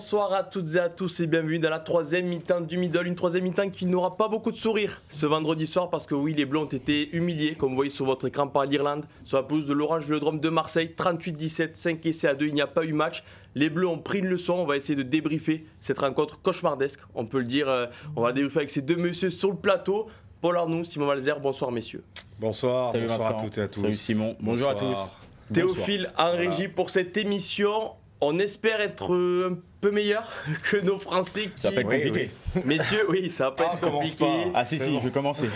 Bonsoir à toutes et à tous et bienvenue dans la troisième mi-temps du Middle, une troisième mi-temps qui n'aura pas beaucoup de sourires ce vendredi soir parce que oui, les Bleus ont été humiliés, comme vous voyez sur votre écran, par l'Irlande, sur la pelouse de l'Orange Vélodrome de Marseille, 38-17, 5 essais à 2, il n'y a pas eu match. Les Bleus ont pris une leçon, on va essayer de débriefer cette rencontre cauchemardesque, on peut le dire, on va la débriefer avec ces deux messieurs sur le plateau. Paul Arnoux, Simon Valzer, bonsoir messieurs. Bonsoir, salut bonsoir Vincent. à toutes et à tous. Salut Simon, bonjour à tous. Théophile en régie pour cette émission. On espère être un peu meilleur que nos Français qui... Ça va pas être compliqué. Oui. Messieurs, oui, ça va pas être compliqué. Ah si, bon. Je vais commencer.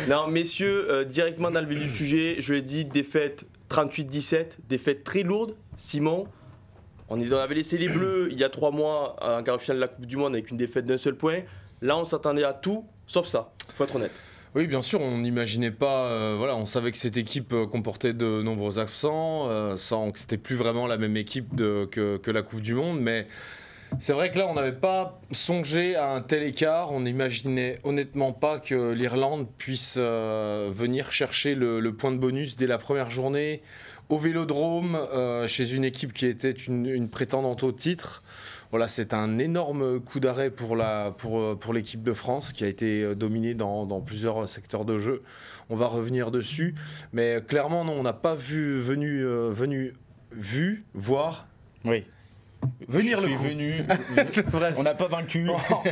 Non, messieurs, directement dans le vif du sujet, je l'ai dit, défaite 38-17, défaite très lourde. Simon, on avait laissé les Bleus il y a 3 mois en quart de finale de la Coupe du Monde avec une défaite d'un seul point. Là, on s'attendait à tout, sauf ça, faut être honnête. Oui, bien sûr, on n'imaginait pas. Voilà, on savait que cette équipe comportait de nombreux absents, que c'était plus vraiment la même équipe que la Coupe du Monde. Mais c'est vrai que là, on n'avait pas songé à un tel écart. On n'imaginait honnêtement pas que l'Irlande puisse venir chercher le point de bonus dès la première journée au Vélodrome, chez une équipe qui était une prétendante au titre. Voilà, c'est un énorme coup d'arrêt pour l'équipe de France qui a été dominée dans plusieurs secteurs de jeu. On va revenir dessus. Mais clairement, non, on n'a pas voir. Oui. Venir le coup. Bref. On n'a pas vaincu.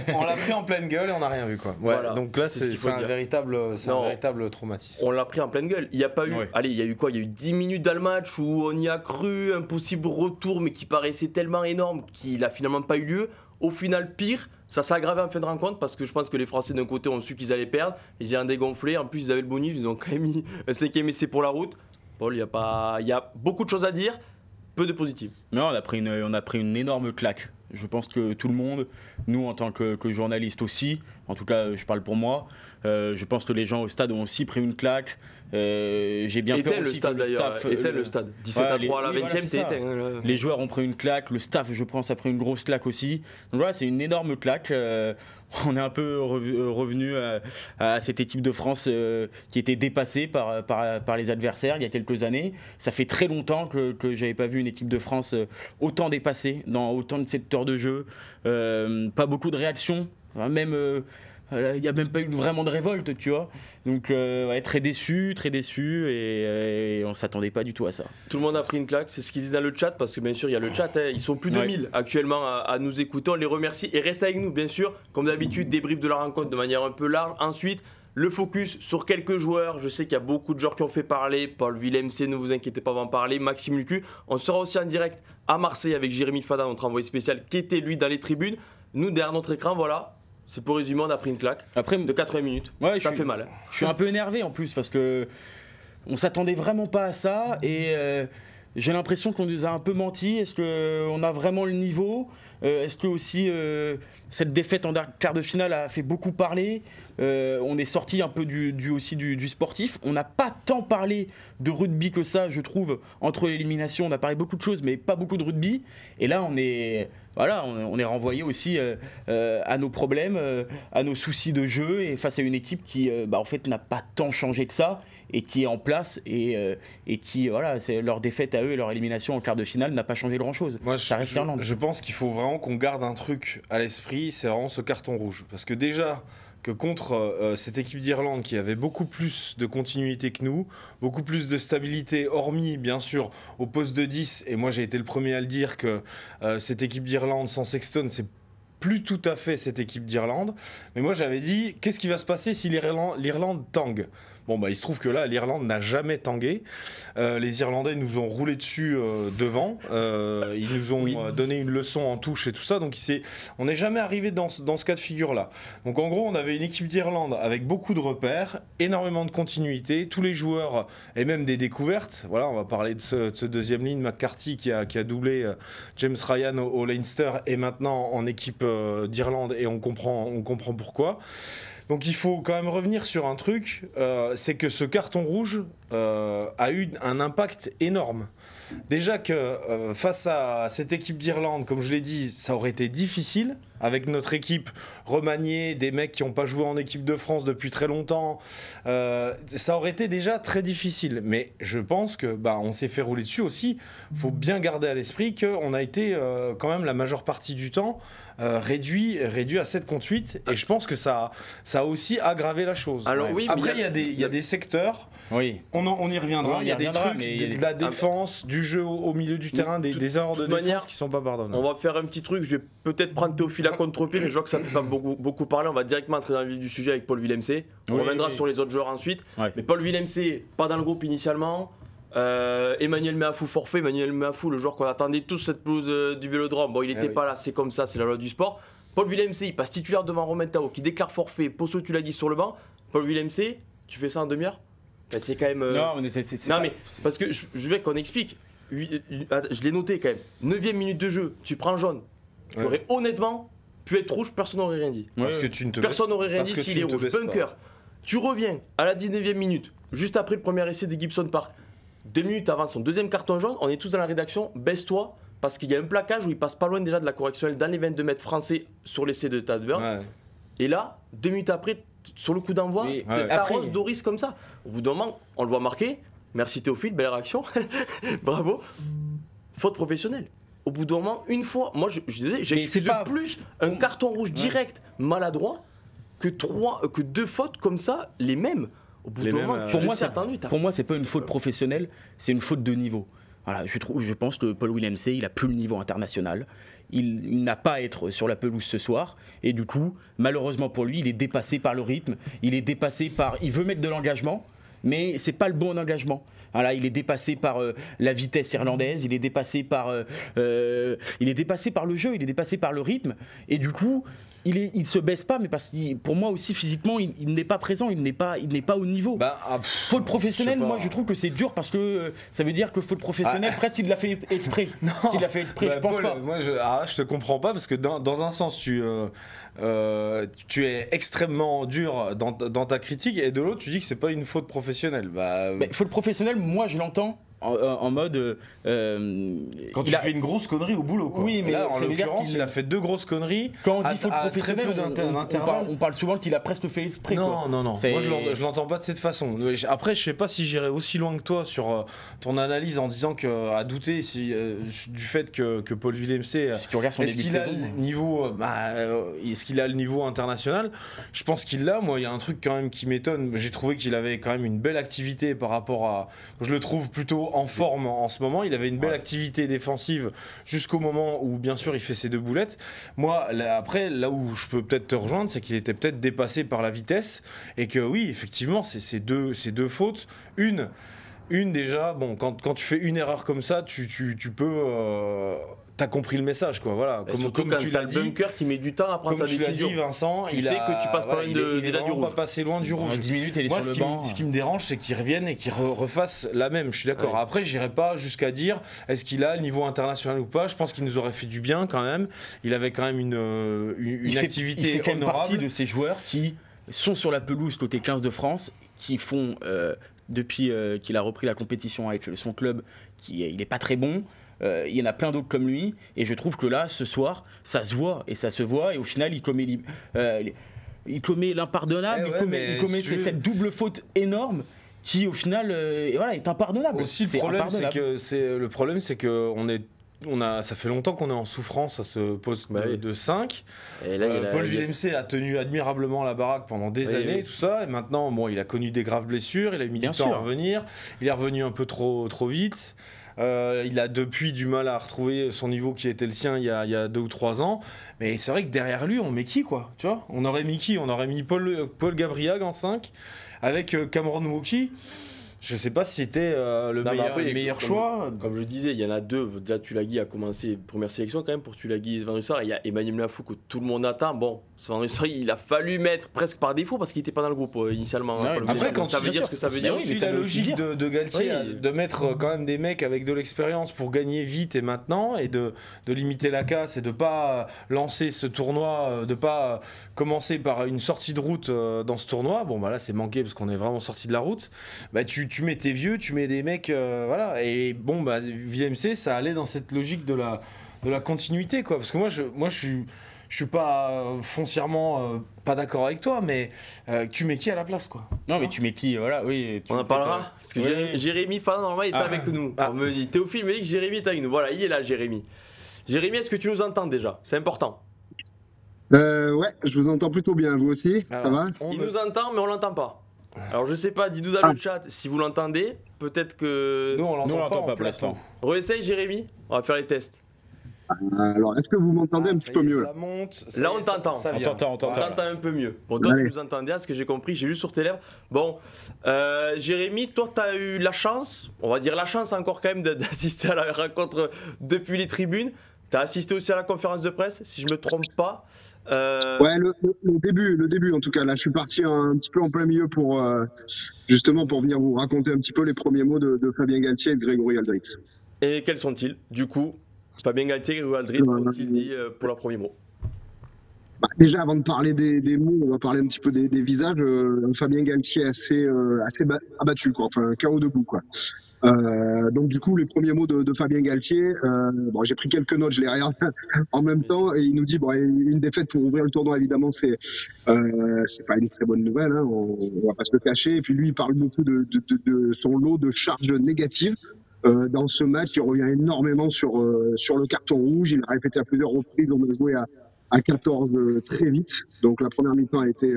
On l'a pris en pleine gueule et on n'a rien vu, quoi. Ouais, voilà. Donc là, c'est un véritable traumatisme. On l'a pris en pleine gueule. Il n'y a pas eu. Ouais. Allez, il y a eu quoi? Il y a eu 10 minutes dans le match où on y a cru, un possible retour, mais qui paraissait tellement énorme qu'il n'a finalement pas eu lieu. Au final, pire. Ça s'est aggravé en fin de rencontre parce que je pense que les Français d'un côté ont su qu'ils allaient perdre. Ils ont dégonflé. En plus, ils avaient le bonus. Ils ont quand même mis un 5e essai pour la route. Paul, il y a beaucoup de choses à dire. Peu de positifs. Non, on a pris une énorme claque. Je pense que tout le monde, nous en tant que journalistes aussi, en tout cas je parle pour moi, je pense que les gens au stade ont aussi pris une claque. J'ai bien peur aussi que le staff... Était le stade. 17-3 à la 20e, c'était éteint. Les joueurs ont pris une claque, le staff je pense a pris une grosse claque aussi. Donc voilà, c'est une énorme claque. On est un peu revenu à cette équipe de France qui était dépassée par les adversaires il y a quelques années. Ça fait très longtemps que je n'avais pas vu une équipe de France autant dépassée dans autant de secteurs de jeu. Pas beaucoup de réactions, même... il n'y a même pas eu vraiment de révolte, tu vois. Donc, ouais, très déçu et on ne s'attendait pas du tout à ça. Tout le monde a pris une claque, c'est ce qu'ils disent dans le chat, parce que bien sûr, il y a le chat. Ils sont plus de 1000 actuellement à nous écouter. On les remercie et restez avec nous, bien sûr. Comme d'habitude, débrief de la rencontre de manière un peu large. Ensuite, le focus sur quelques joueurs. Je sais qu'il y a beaucoup de joueurs qui ont fait parler. Paul Villemc, ne vous inquiétez pas, on va en parler. Maxime Lucu. On sera aussi en direct à Marseille avec Jérémy Fada, notre envoyé spécial, qui était lui dans les tribunes. Nous, derrière notre écran, voilà. C'est pour résumer, on a pris une claque de 80 minutes. Ouais, ça fait mal. Je suis un peu énervé en plus parce que on s'attendait vraiment pas à ça et j'ai l'impression qu'on nous a un peu menti. Est-ce qu'on a vraiment le niveau? Est-ce que aussi cette défaite en quart de finale a fait beaucoup parler? On est sorti un peu du sportif. On n'a pas tant parlé de rugby que ça, je trouve. Entre l'élimination, on a parlé beaucoup de choses, mais pas beaucoup de rugby. Et là, on est renvoyé aussi à nos problèmes, à nos soucis de jeu et face à une équipe qui, en fait, n'a pas tant changé que ça et qui est en place et qui, voilà, c'est leur défaite à eux et leur élimination en quart de finale n'a pas changé grand-chose. Moi, je pense qu'il faut vraiment qu'on garde un truc à l'esprit, c'est vraiment ce carton rouge. Parce que déjà, que contre cette équipe d'Irlande qui avait beaucoup plus de continuité que nous, beaucoup plus de stabilité, hormis bien sûr au poste de 10, et moi j'ai été le premier à le dire que cette équipe d'Irlande sans Sexton, c'est plus tout à fait cette équipe d'Irlande. Mais moi j'avais dit, qu'est-ce qui va se passer si l'Irlande tangue ? Bon, il se trouve que là, l'Irlande n'a jamais tangué. Les Irlandais nous ont roulé dessus devant. Ils nous ont donné une leçon en touche et tout ça. Donc, on n'est jamais arrivé dans ce cas de figure-là. Donc, en gros, on avait une équipe d'Irlande avec beaucoup de repères, énormément de continuité, tous les joueurs et même des découvertes. Voilà, on va parler de ce deuxième ligne, McCarthy qui a doublé James Ryan au Leinster et maintenant en équipe d'Irlande et on comprend pourquoi. Donc il faut quand même revenir sur un truc, c'est que ce carton rouge, a eu un impact énorme. Déjà que face à cette équipe d'Irlande, comme je l'ai dit, ça aurait été difficile, avec notre équipe remaniée, des mecs qui n'ont pas joué en équipe de France depuis très longtemps, ça aurait été déjà très difficile. Mais je pense que on s'est fait rouler dessus aussi. Il faut bien garder à l'esprit qu'on a été quand même la majeure partie du temps réduit à 7 contre 8, et je pense que ça a aussi aggravé la chose. Alors, oui, après, il y a des secteurs, Oui. on y reviendra, il y a des trucs, de la défense, du jeu au milieu du terrain, des erreurs de défense qui sont pas pardonnables. On va faire un petit truc, je vais peut-être prendre Théophile à contre-pied, mais je vois que ça fait pas beaucoup parler, on va directement entrer dans le vif du sujet avec Paul Villemc. On reviendra sur les autres joueurs ensuite. Ouais. Mais Paul Villemc, pas dans le groupe initialement. Emmanuel Meafou forfait. Emmanuel Meafou, le joueur qu'on attendait tous cette pelouse du Vélodrome, bon il n'était pas là, c'est comme ça, c'est la loi du sport. Paul Villemc, il passe titulaire devant Romain Tao qui déclare forfait, Posso Tulagi sur le banc. Paul Villemc, tu fais ça en demi-heure? C'est quand même... Non, mais c'est non, mais parce que je veux qu'on explique. Je l'ai noté quand même. 9ème minute de jeu, tu prends jaune. Tu aurais honnêtement pu être rouge, personne n'aurait rien dit. Parce que tu ne te Personne n'aurait rien dit s'il est rouge. Bunker. Tu reviens à la 19ème minute, juste après le premier essai de Gibson Park. 2 minutes avant son deuxième carton jaune, on est tous dans la rédaction, baisse-toi, parce qu'il y a un plaquage où il passe pas loin déjà de la correctionnelle dans les 22 mètres français sur l'essai de Tadburn. Ouais. Et là, 2 minutes après, sur le coup d'envoi, t'arroses Doris comme ça. Au bout d'un moment, on le voit marquer. Merci Théophile, belle réaction. Bravo. Faute professionnelle. Au bout d'un moment, une fois, moi j'excuse plus un carton rouge direct maladroit que 2 fautes comme ça, les mêmes. Au bout d'un moment, pour moi, c'est pas une faute professionnelle, c'est une faute de niveau. Voilà, je pense que Paul Villemc, il a plus le niveau international. Il n'a pas à être sur la pelouse ce soir. Et du coup, malheureusement pour lui, il est dépassé par le rythme. Il veut mettre de l'engagement, mais c'est pas le bon engagement. Voilà, il est dépassé par la vitesse irlandaise, il est dépassé par le jeu, il est dépassé par le rythme. Et du coup, il se baisse pas, mais parce que pour moi aussi physiquement, il n'est pas présent, il n'est pas au niveau. Faute professionnelle, moi je trouve que c'est dur parce que ça veut dire que faute professionnelle, presque il l'a fait exprès. S'il l'a fait exprès, je pense Paul, pas. Moi, je te comprends pas parce que dans un sens, tu es extrêmement dur dans ta critique, et de l'autre, tu dis que c'est pas une faute professionnelle. Faute professionnelle, moi je l'entends. En mode quand tu fais une grosse connerie au boulot, quoi. Oui, mais là, en l'occurrence, il a fait 2 grosses conneries. Quand on dit faute professionnelle, on parle souvent qu'il a presque fait exprès. Non. Moi, je l'entends pas de cette façon. Après, je sais pas si j'irai aussi loin que toi sur ton analyse en disant à douter du fait que Paul Villemc, si tu regardes son début de saison, est-ce qu'il a le niveau international? Je pense qu'il l'a. Moi, il y a un truc quand même qui m'étonne. J'ai trouvé qu'il avait quand même une belle activité par rapport à. Je le trouve plutôt en forme en ce moment. Il avait une belle activité défensive jusqu'au moment où, bien sûr, il fait ses 2 boulettes. Moi, là où je peux peut-être te rejoindre, c'est qu'il était peut-être dépassé par la vitesse, et que oui, effectivement, c'est deux fautes. Une déjà, bon, quand tu fais une erreur comme ça, tu peux... T'as compris le message, quoi. Voilà. Comme tu l'as dit, Bunker qui met du temps à prendre sa décision. Comme tu l'as dit, Vincent, tu sais que tu passes pas loin du rouge. Pas passé loin du rouge. 10 minutes, elle est sur le banc. Ce qui me dérange, c'est qu'il revienne et qu'il refasse la même. Je suis d'accord. Ouais. Après, j'irai pas jusqu'à dire est-ce qu'il a le niveau international ou pas. Je pense qu'il nous aurait fait du bien quand même. Il avait quand même une activité il fait quand même honorable. Partie de ces joueurs qui sont sur la pelouse côté 15 de France, qui font depuis qu'il a repris la compétition avec son club, il n'est pas très bon. Il y en a plein d'autres comme lui, et je trouve que là, ce soir, ça se voit, et au final, il commet l'impardonnable, il commet cette double faute énorme qui, au final, est impardonnable. Aussi, le problème, c'est que ça fait longtemps qu'on est en souffrance à ce poste de 5. Et là, Paul Villemc a tenu admirablement la baraque pendant des années, tout ça. Et maintenant, il a connu des graves blessures, il a mis du temps à revenir. Il est revenu un peu trop vite. Il a depuis du mal à retrouver son niveau qui était le sien il y a 2 ou 3 ans. Mais c'est vrai que derrière lui, on met qui, quoi, tu vois? On aurait mis qui? On aurait mis Paul Gabriag en 5 avec Cameron Wauki. Je sais pas si c'était le meilleur choix. Comme je disais, il y en a 2. Déjà, Tulagi a commencé première sélection quand même pour Tulagi et Sven Russard. Il y a Emmanuel Meafou que tout le monde attend. Bon, Sven Russard, il a fallu mettre presque par défaut parce qu'il n'était pas dans le groupe initialement. Après, quand ça veut dire ce que ça veut dire. C'est la logique de Galtier de mettre quand même des mecs avec de l'expérience pour gagner vite et maintenant, et de limiter la casse et de pas lancer ce tournoi, de pas commencer par une sortie de route dans ce tournoi. Bon, là, c'est manqué parce qu'on est vraiment sorti de la route. Tu tu mets tes vieux, tu mets des mecs, voilà. Et bon, bah, VMC, ça allait dans cette logique de la continuité, quoi. Parce que moi, je suis pas foncièrement pas d'accord avec toi, mais tu mets qui à la place, quoi? Non, mais tu mets qui, voilà, oui. On en parlera. Parce que Jérémy Fana, normalement, il est avec nous. On me dit, Théophile me dit que Jérémy est avec nous. Voilà, il est là, Jérémy. Jérémy, est-ce que tu nous entends déjà? C'est important. Ouais, je vous entends plutôt bien, vous aussi, ça va? Il nous entend, mais on l'entend pas. Alors je sais pas, dis-nous dans le chat si vous l'entendez. Peut-être que... Nous, on l'entend pas pour l'instant. Réessaye, Jérémy. On va faire les tests. Alors, est-ce que vous m'entendez un petit peu mieux? Ça monte. Là, on t'entend. On t'entend un peu mieux. Bon, toi, tu nous entendais, à ce que j'ai compris, j'ai lu sur tes lèvres. Bon, Jérémy, toi, tu as eu la chance, on va dire la chance encore quand même d'assister à la rencontre depuis les tribunes. Tu as assisté aussi à la conférence de presse, si je me trompe pas. Ouais, le début en tout cas. Là, je suis parti un petit peu en plein milieu pour justement pour venir vous raconter un petit peu les premiers mots de Fabien Galtier et de Grégory Aldrit. Et quels sont-ils, du coup? Fabien Galtier et Grégory Aldrit, qu'ont-ils dit pour leurs premiers mots? Bah, déjà, avant de parler des mots, on va parler un petit peu des visages. Fabien Galtier assez abattu, quoi. Enfin, KO debout, quoi. Donc du coup, les premiers mots de Fabien Galtier, bon, j'ai pris quelques notes, je les regarde en même temps, et il nous dit bon, une défaite pour ouvrir le tournoi, évidemment, c'est pas une très bonne nouvelle, hein, on va pas se le cacher. Et puis lui, il parle beaucoup de son lot de charges négatives. Dans ce match, il revient énormément sur le carton rouge. Il a répété à plusieurs reprises, on a joué à 14 très vite. Donc la première mi-temps a été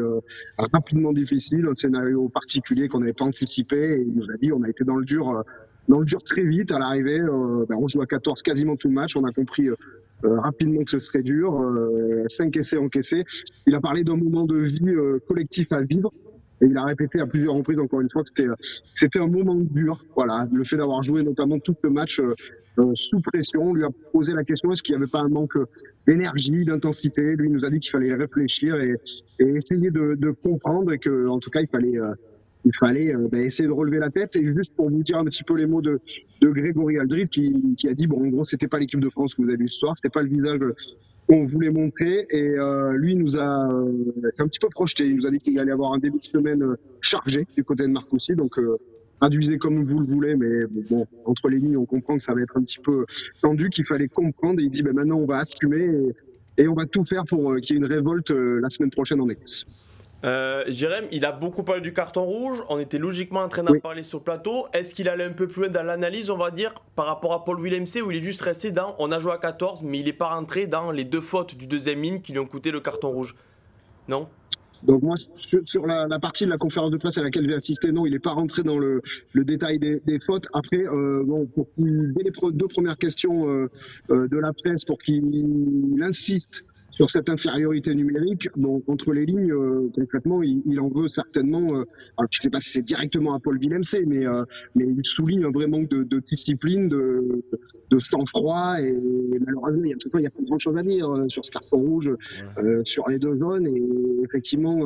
rapidement difficile, un scénario particulier qu'on n'avait pas anticipé. Et il nous a dit on a été dans le dur très vite. À l'arrivée, on joue à 14 quasiment tout le match. On a compris rapidement que ce serait dur. 5 essais encaissés. Il a parlé d'un moment de vie collectif à vivre. Et il a répété à plusieurs reprises, encore une fois, que c'était un moment dur. Voilà, le fait d'avoir joué notamment tout ce match sous pression, on lui a posé la question est-ce qu'il n'y avait pas un manque d'énergie, d'intensité. Lui, il nous a dit qu'il fallait réfléchir et essayer de comprendre et qu'en tout cas, il fallait essayer de relever la tête. Et juste pour vous dire un petit peu les mots de Grégory Aldrit qui a dit bon, en gros, c'était pas l'équipe de France que vous avez vu ce soir, c'était pas le visage qu'on voulait montrer. Et lui, il nous a un petit peu projeté. Il nous a dit qu'il allait avoir un début de semaine chargé du côté de Marcoussis. Donc, traduisez comme vous le voulez, mais bon, entre les lignes, on comprend que ça va être un petit peu tendu, qu'il fallait comprendre. Et il dit maintenant, on va assumer et on va tout faire pour qu'il y ait une révolte la semaine prochaine en Écosse. Jérém, il a beaucoup parlé du carton rouge, on était logiquement en train d'en parler sur le plateau. Est-ce qu'il allait un peu plus loin dans l'analyse, on va dire, par rapport à Paul Villemc, où il est juste resté dans on a joué à 14, mais il n'est pas rentré dans les deux fautes du deuxième ligne qui lui ont coûté le carton rouge? Non? Donc moi, sur la partie de la conférence de presse à laquelle j'ai assisté, non, il n'est pas rentré dans le détail des fautes. Après, dès les deux premières questions de la presse, pour qu'il insiste sur cette infériorité numérique, bon, entre les lignes, concrètement, il en veut certainement. Alors, je ne sais pas si c'est directement à Paul Villemc, mais il souligne un vrai manque de discipline, de sang-froid. Et malheureusement, il n'y a pas grand-chose à dire sur ce carton rouge, sur les deux zones. Et effectivement,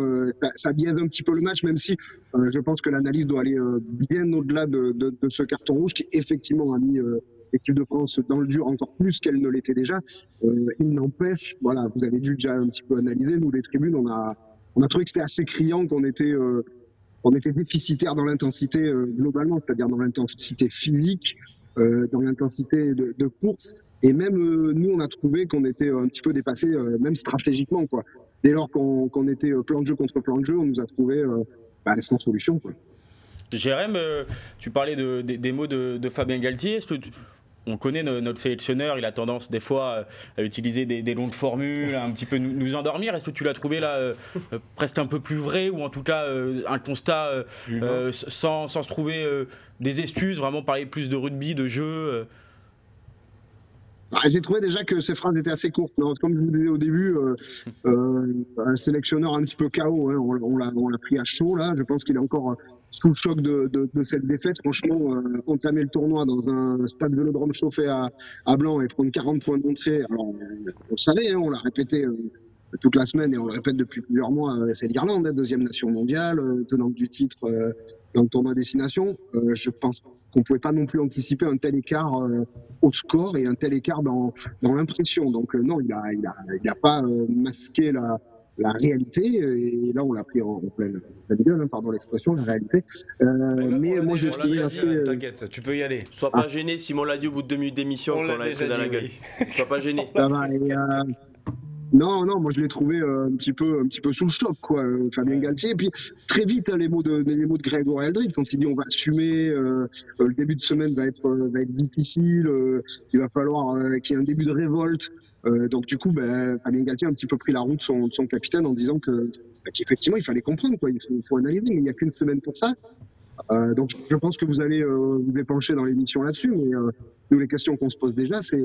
ça biaise un petit peu le match, même si je pense que l'analyse doit aller bien au-delà de ce carton rouge qui, effectivement, a mis l'équipe de France dans le dur encore plus qu'elle ne l'était déjà. Il n'empêche, voilà, vous avez dû déjà un petit peu analyser, nous les tribunes, on a trouvé que c'était assez criant, qu'on était déficitaire dans l'intensité globalement, c'est-à-dire dans l'intensité physique, dans l'intensité de course, et même nous on a trouvé qu'on était un petit peu dépassé, même stratégiquement, quoi. Dès lors qu'on était plan de jeu contre plan de jeu, on nous a trouvé sans solution, quoi. Jérém, tu parlais des mots de Fabien Galtier. Est-ce que on connaît notre sélectionneur, il a tendance des fois à utiliser des longues formules, à un petit peu nous endormir. Est-ce que tu l'as trouvé là presque un peu plus vrai, ou en tout cas un constat sans se trouver des excuses, vraiment parler plus de rugby, de jeu J'ai trouvé déjà que ces phrases étaient assez courtes. Non, comme je vous disais au début, un sélectionneur un petit peu KO, hein, on l'a pris à chaud là. Je pense qu'il est encore sous le choc de cette défaite. Franchement, entamer le tournoi dans un stade Vélodrome chauffé à blanc et prendre 40 points d'entrée, alors on le savait, hein, on l'a répété toute la semaine et on le répète depuis plusieurs mois, c'est l'Irlande, hein, deuxième nation mondiale, tenante du titre dans le tournoi destination. Je pense qu'on ne pouvait pas non plus anticiper un tel écart au score et un tel écart dans l'impression. Donc non, il a pas masqué la réalité, et là on l'a pris en pleine gueule, hein, pardon l'expression, la réalité. Mais moi je l'ai trouvé assez. T'inquiète, tu peux y aller. Sois pas gêné, Simon l'a dit au bout de 2 minutes d'émission qu'on l'a pris dans la gueule. Sois pas gêné. Ça va, non, moi je l'ai trouvé un petit peu sous le choc, quoi, Fabien Galtier. Et puis très vite, hein, les mots de Grégory Aldrit, quand il dit on va assumer, le début de semaine va être difficile, il va falloir qu'il y ait un début de révolte. Donc du coup, Fabien Galtier a un petit peu pris la route de son capitaine en disant qu'effectivement il fallait comprendre, quoi, il faut analyser, mais il n'y a qu'une semaine pour ça. Donc je pense que vous allez vous épancher dans l'émission là-dessus, mais nous les questions qu'on se pose déjà, c'est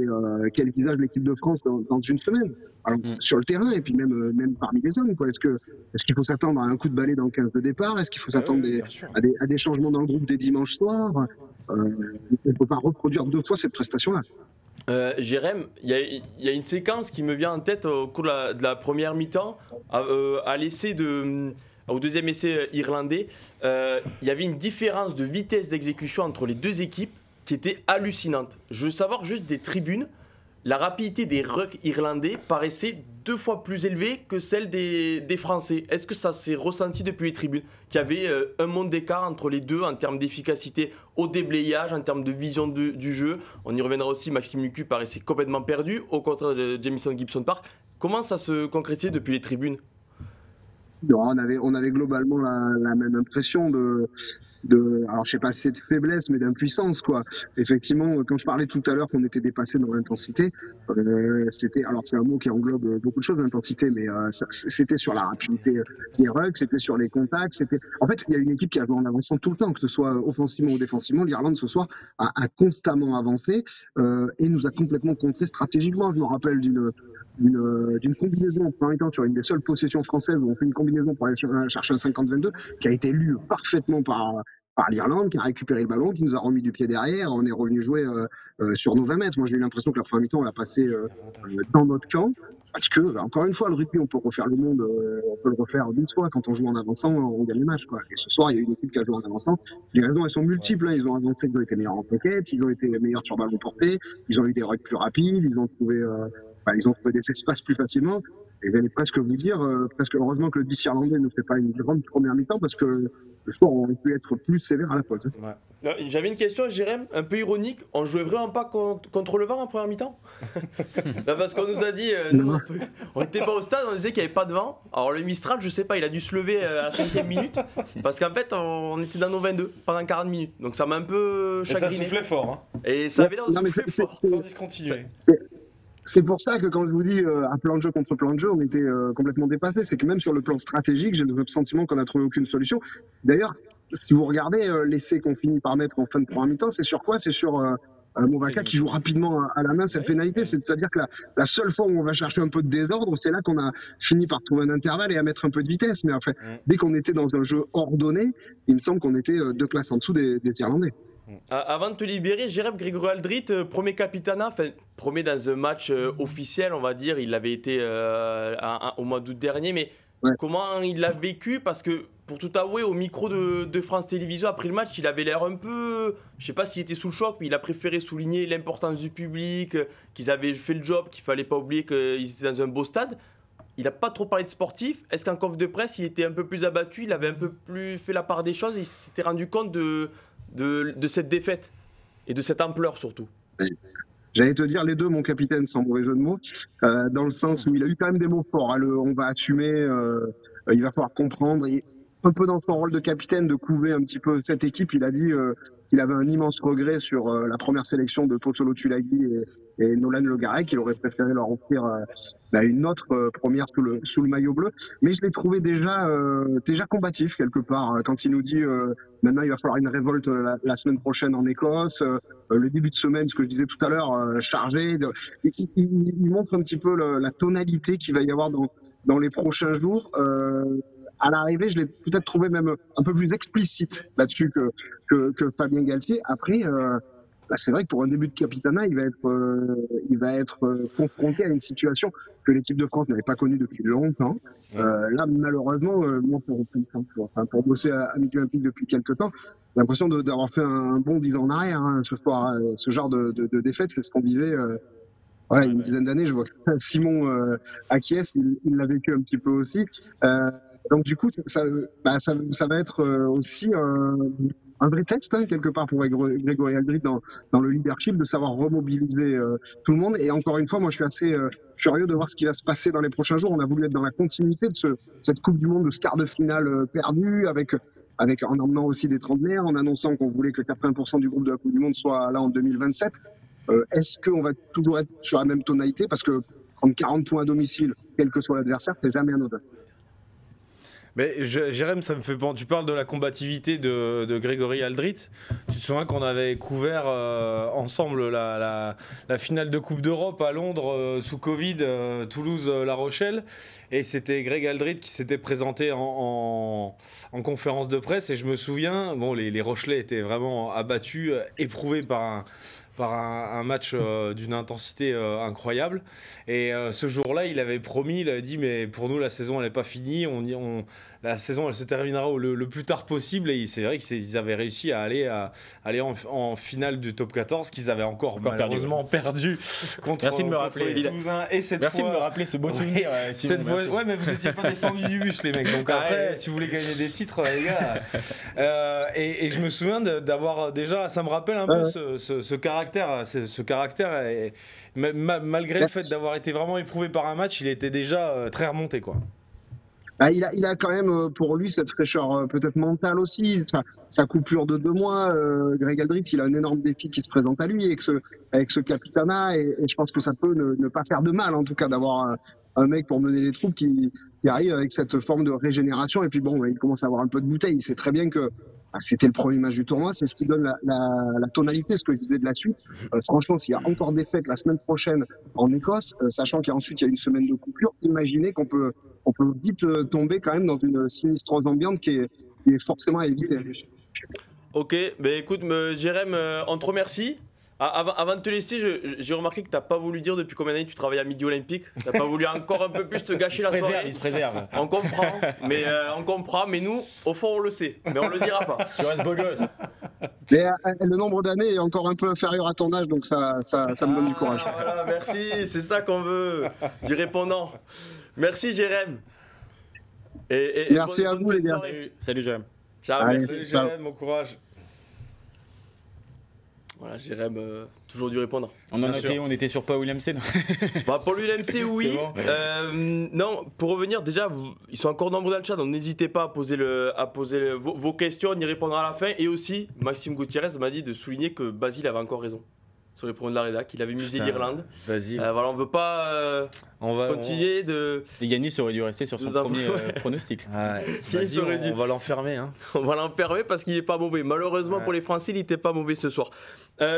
quel visage l'équipe de France dans une semaine, alors, sur le terrain et puis même parmi les hommes, quoi. Est-ce qu'il faut s'attendre à un coup de balai dans le 15 de départ? Est-ce qu'il faut s'attendre à des changements dans le groupe des dimanches soirs? On ne peut pas reproduire 2 fois cette prestation-là. Jérém, il y a une séquence qui me vient en tête au cours de la première mi-temps, à l'essai au deuxième essai irlandais. Il y avait une différence de vitesse d'exécution entre les deux équipes qui était hallucinante. Je veux savoir juste des tribunes, la rapidité des rucks irlandais paraissait 2 fois plus élevée que celle des Français. Est-ce que ça s'est ressenti depuis les tribunes, qu'il y avait un monde d'écart entre les deux en termes d'efficacité au déblayage, en termes de vision du jeu? On y reviendra aussi, Maxime Lucu paraissait complètement perdu, au contraire de Jamison Gibson Park. Comment ça se concrétisait depuis les tribunes? Non, on avait globalement la même impression alors je sais pas si c'est de faiblesse, mais d'impuissance, quoi. Effectivement, quand je parlais tout à l'heure qu'on était dépassé dans l'intensité, alors c'est un mot qui englobe beaucoup de choses, l'intensité, mais c'était sur la rapidité des rucks, c'était sur les contacts, en fait, il y a une équipe qui a joué en avançant tout le temps, que ce soit offensivement ou défensivement. L'Irlande ce soir a constamment avancé et nous a complètement contré stratégiquement. Je me rappelle d'une combinaison en premier temps sur une des seules possessions françaises où on fait une combinaison pour aller chercher un 50-22 qui a été lu parfaitement par l'Irlande, qui a récupéré le ballon, qui nous a remis du pied derrière. On est revenu jouer sur nos 20 mètres. Moi j'ai eu l'impression que la première mi-temps on l'a passé dans notre camp, parce que encore une fois le rugby on peut refaire le monde, on peut le refaire 10 fois. Quand on joue en avançant on gagne les matchs, quoi. Et ce soir il y a une équipe qui a joué en avançant. Les raisons elles sont multiples, hein. Ils ont avancé, ils ont été meilleurs en pocket, ils ont été meilleurs sur ballon porté, ils ont eu des rucks plus rapides, ils ont trouvé des espaces plus facilement. Et j'allais presque vous dire, heureusement que le 10 irlandais ne fait pas une grande première mi-temps, parce que le soir, on aurait pu être plus sévère à la pause. Ouais. J'avais une question, Jérém, un peu ironique. On jouait vraiment pas contre le vent en première mi-temps? Non, parce qu'on nous a dit, on n'était pas au stade, on disait qu'il n'y avait pas de vent. Alors le Mistral, je sais pas, il a dû se lever à la 5e minute, parce qu'en fait, on était dans nos 22 pendant 40 minutes. Donc ça m'a un peu chagriné. Et ça soufflait fort. Hein. Et ça avait l'air de souffler fort. Sans discontinuer. C'est pour ça que quand je vous dis un plan de jeu contre plan de jeu, on était complètement dépassé. C'est que même sur le plan stratégique, j'ai le sentiment qu'on n'a trouvé aucune solution. D'ailleurs, si vous regardez l'essai qu'on finit par mettre en fin de première mi-temps, c'est sur quoi? C'est sur Movaka qui joue rapidement à la main cette pénalité. C'est-à-dire que la seule fois où on va chercher un peu de désordre, c'est là qu'on a fini par trouver un intervalle et à mettre un peu de vitesse. Mais en fait, dès qu'on était dans un jeu ordonné, il me semble qu'on était 2 classes en dessous des Irlandais. Avant de te libérer, Jérém, Grégory Aldrit, premier capitanat, premier dans un match officiel, on va dire, il l'avait été au mois d'août dernier, mais comment il l'a vécu? Parce que, pour tout avouer, au micro de France Télévisions, après le match, il avait l'air un peu, je sais pas s'il était sous le choc, mais il a préféré souligner l'importance du public, qu'ils avaient fait le job, qu'il fallait pas oublier qu'ils étaient dans un beau stade. Il n'a pas trop parlé de sportif. Est-ce qu'en conf de presse, il était un peu plus abattu, il avait un peu plus fait la part des choses, et il s'était rendu compte de cette défaite et de cette ampleur surtout? J'allais te dire les deux, mon capitaine, sans mauvais jeu de mots, dans le sens où il a eu quand même des mots forts. Hein, on va assumer, il va falloir comprendre. Et un peu dans son rôle de capitaine, de couver un petit peu cette équipe, il a dit qu'il avait un immense regret sur la première sélection de Totolo Tulagi et Nolan Le Garec, qu'il aurait préféré leur offrir une autre première sous le maillot bleu. Mais je l'ai trouvé déjà combatif quelque part, quand il nous dit maintenant il va falloir une révolte la semaine prochaine en Écosse, le début de semaine, ce que je disais tout à l'heure, chargé. Il montre un petit peu la tonalité qu'il va y avoir dans les prochains jours. À l'arrivée, je l'ai peut-être trouvé même un peu plus explicite là-dessus que Fabien Galtier. Après, c'est vrai que pour un début de capitanat, il va être confronté à une situation que l'équipe de France n'avait pas connue depuis longtemps. Là, malheureusement, moi, pour bosser à Midi Olympique depuis quelques temps, j'ai l'impression d'avoir fait un bond 10 ans en arrière. Hein. Ce genre de défaite, c'est ce qu'on vivait Ouais, une dizaine d'années, je vois que Simon acquiesce, il l'a vécu un petit peu aussi. Donc du coup, ça va être aussi un vrai test quelque part pour Grégory Aldrit dans le leadership, de savoir remobiliser tout le monde. Et encore une fois, moi je suis assez curieux de voir ce qui va se passer dans les prochains jours. On a voulu être dans la continuité de cette Coupe du Monde, de ce quart de finale perdu, en emmenant aussi des trentenaires, en annonçant qu'on voulait que 80% du groupe de la Coupe du Monde soit là en 2027. Est-ce qu'on va toujours être sur la même tonalité? Parce que prendre 40 points à domicile, quel que soit l'adversaire, c'est jamais anodin. Mais Jérém, ça me fait penser. Tu parles de la combativité de Grégory Aldrit. Tu te souviens qu'on avait couvert ensemble la finale de Coupe d'Europe à Londres sous Covid, Toulouse-La Rochelle. Et c'était Greg Aldrit qui s'était présenté en conférence de presse. Et je me souviens, bon, les Rochelais étaient vraiment abattus, éprouvés par un match d'une intensité incroyable. Et ce jour-là, il avait promis, il avait dit, mais pour nous, la saison, elle n'est pas finie. La saison, elle se terminera le plus tard possible. Et c'est vrai qu'ils avaient réussi à aller en finale du top 14, qu'ils avaient encore malheureusement perdu contre Merci de me rappeler. les Toulousains. Et Merci de me rappeler ce beau souvenir. Cette fois, ouais, mais vous n'étiez pas descendus du bus, les mecs. Donc après, si vous voulez gagner des titres, les gars. Et je me souviens d'avoir déjà, ça me rappelle un peu ce caractère. Et malgré le fait d'avoir été vraiment éprouvé par un match, il était déjà très remonté, quoi. Il a quand même pour lui cette fraîcheur peut-être mentale aussi, sa coupure de 2 mois. Greg Aldrit, il a un énorme défi qui se présente à lui avec ce capitanat, et je pense que ça peut ne pas faire de mal, en tout cas, d'avoir un mec pour mener les troupes qui arrive avec cette forme de régénération. Et puis bon, il commence à avoir un peu de bouteille. Il sait très bien que c'était le premier match du tournoi, c'est ce qui donne la tonalité, ce que je disais de la suite. Franchement, s'il y a encore des fêtes la semaine prochaine en Écosse, sachant qu'ensuite il y a une semaine de coupure, imaginez qu'on peut vite tomber quand même dans une sinistrose ambiante qui est forcément à éviter. Ok, ben écoute, Jérém, on te remercie. Avant de te laisser, j'ai remarqué que tu n'as pas voulu dire depuis combien d'années tu travailles à Midi Olympique. Tu n'as pas voulu encore un peu plus te gâcher la soirée. Il se préserve. On comprend, mais nous, au fond, on le sait. Mais on le dira pas. Tu restes beau gosse. Mais le nombre d'années est encore un peu inférieur à ton âge, donc ça me donne du courage. Voilà, merci, c'est ça qu'on veut, du répondant. Merci Jérém. Et merci à vous, les gars. Salut Jérém. Ciao, Allez, merci. Salut Jérém, bon courage. Voilà, Jérém, toujours dû répondre. On était sur Paul MC. Paul MC, oui. Bon. Non, pour revenir, déjà, ils sont encore nombreux dans le chat, donc n'hésitez pas à poser vos questions, on y répondra à la fin. Et aussi, Maxime Gutiérrez m'a dit de souligner que Basile avait encore raison sur les problèmes de la rédac, qu'il avait misé l'Irlande. Vas-y. Voilà, on veut pas continuer de... Et Yanis aurait dû rester sur son premier pronostic. Vas-y, on va l'enfermer. Hein. On va l'enfermer parce qu'il n'est pas mauvais. Malheureusement pour les Français, il n'était pas mauvais ce soir.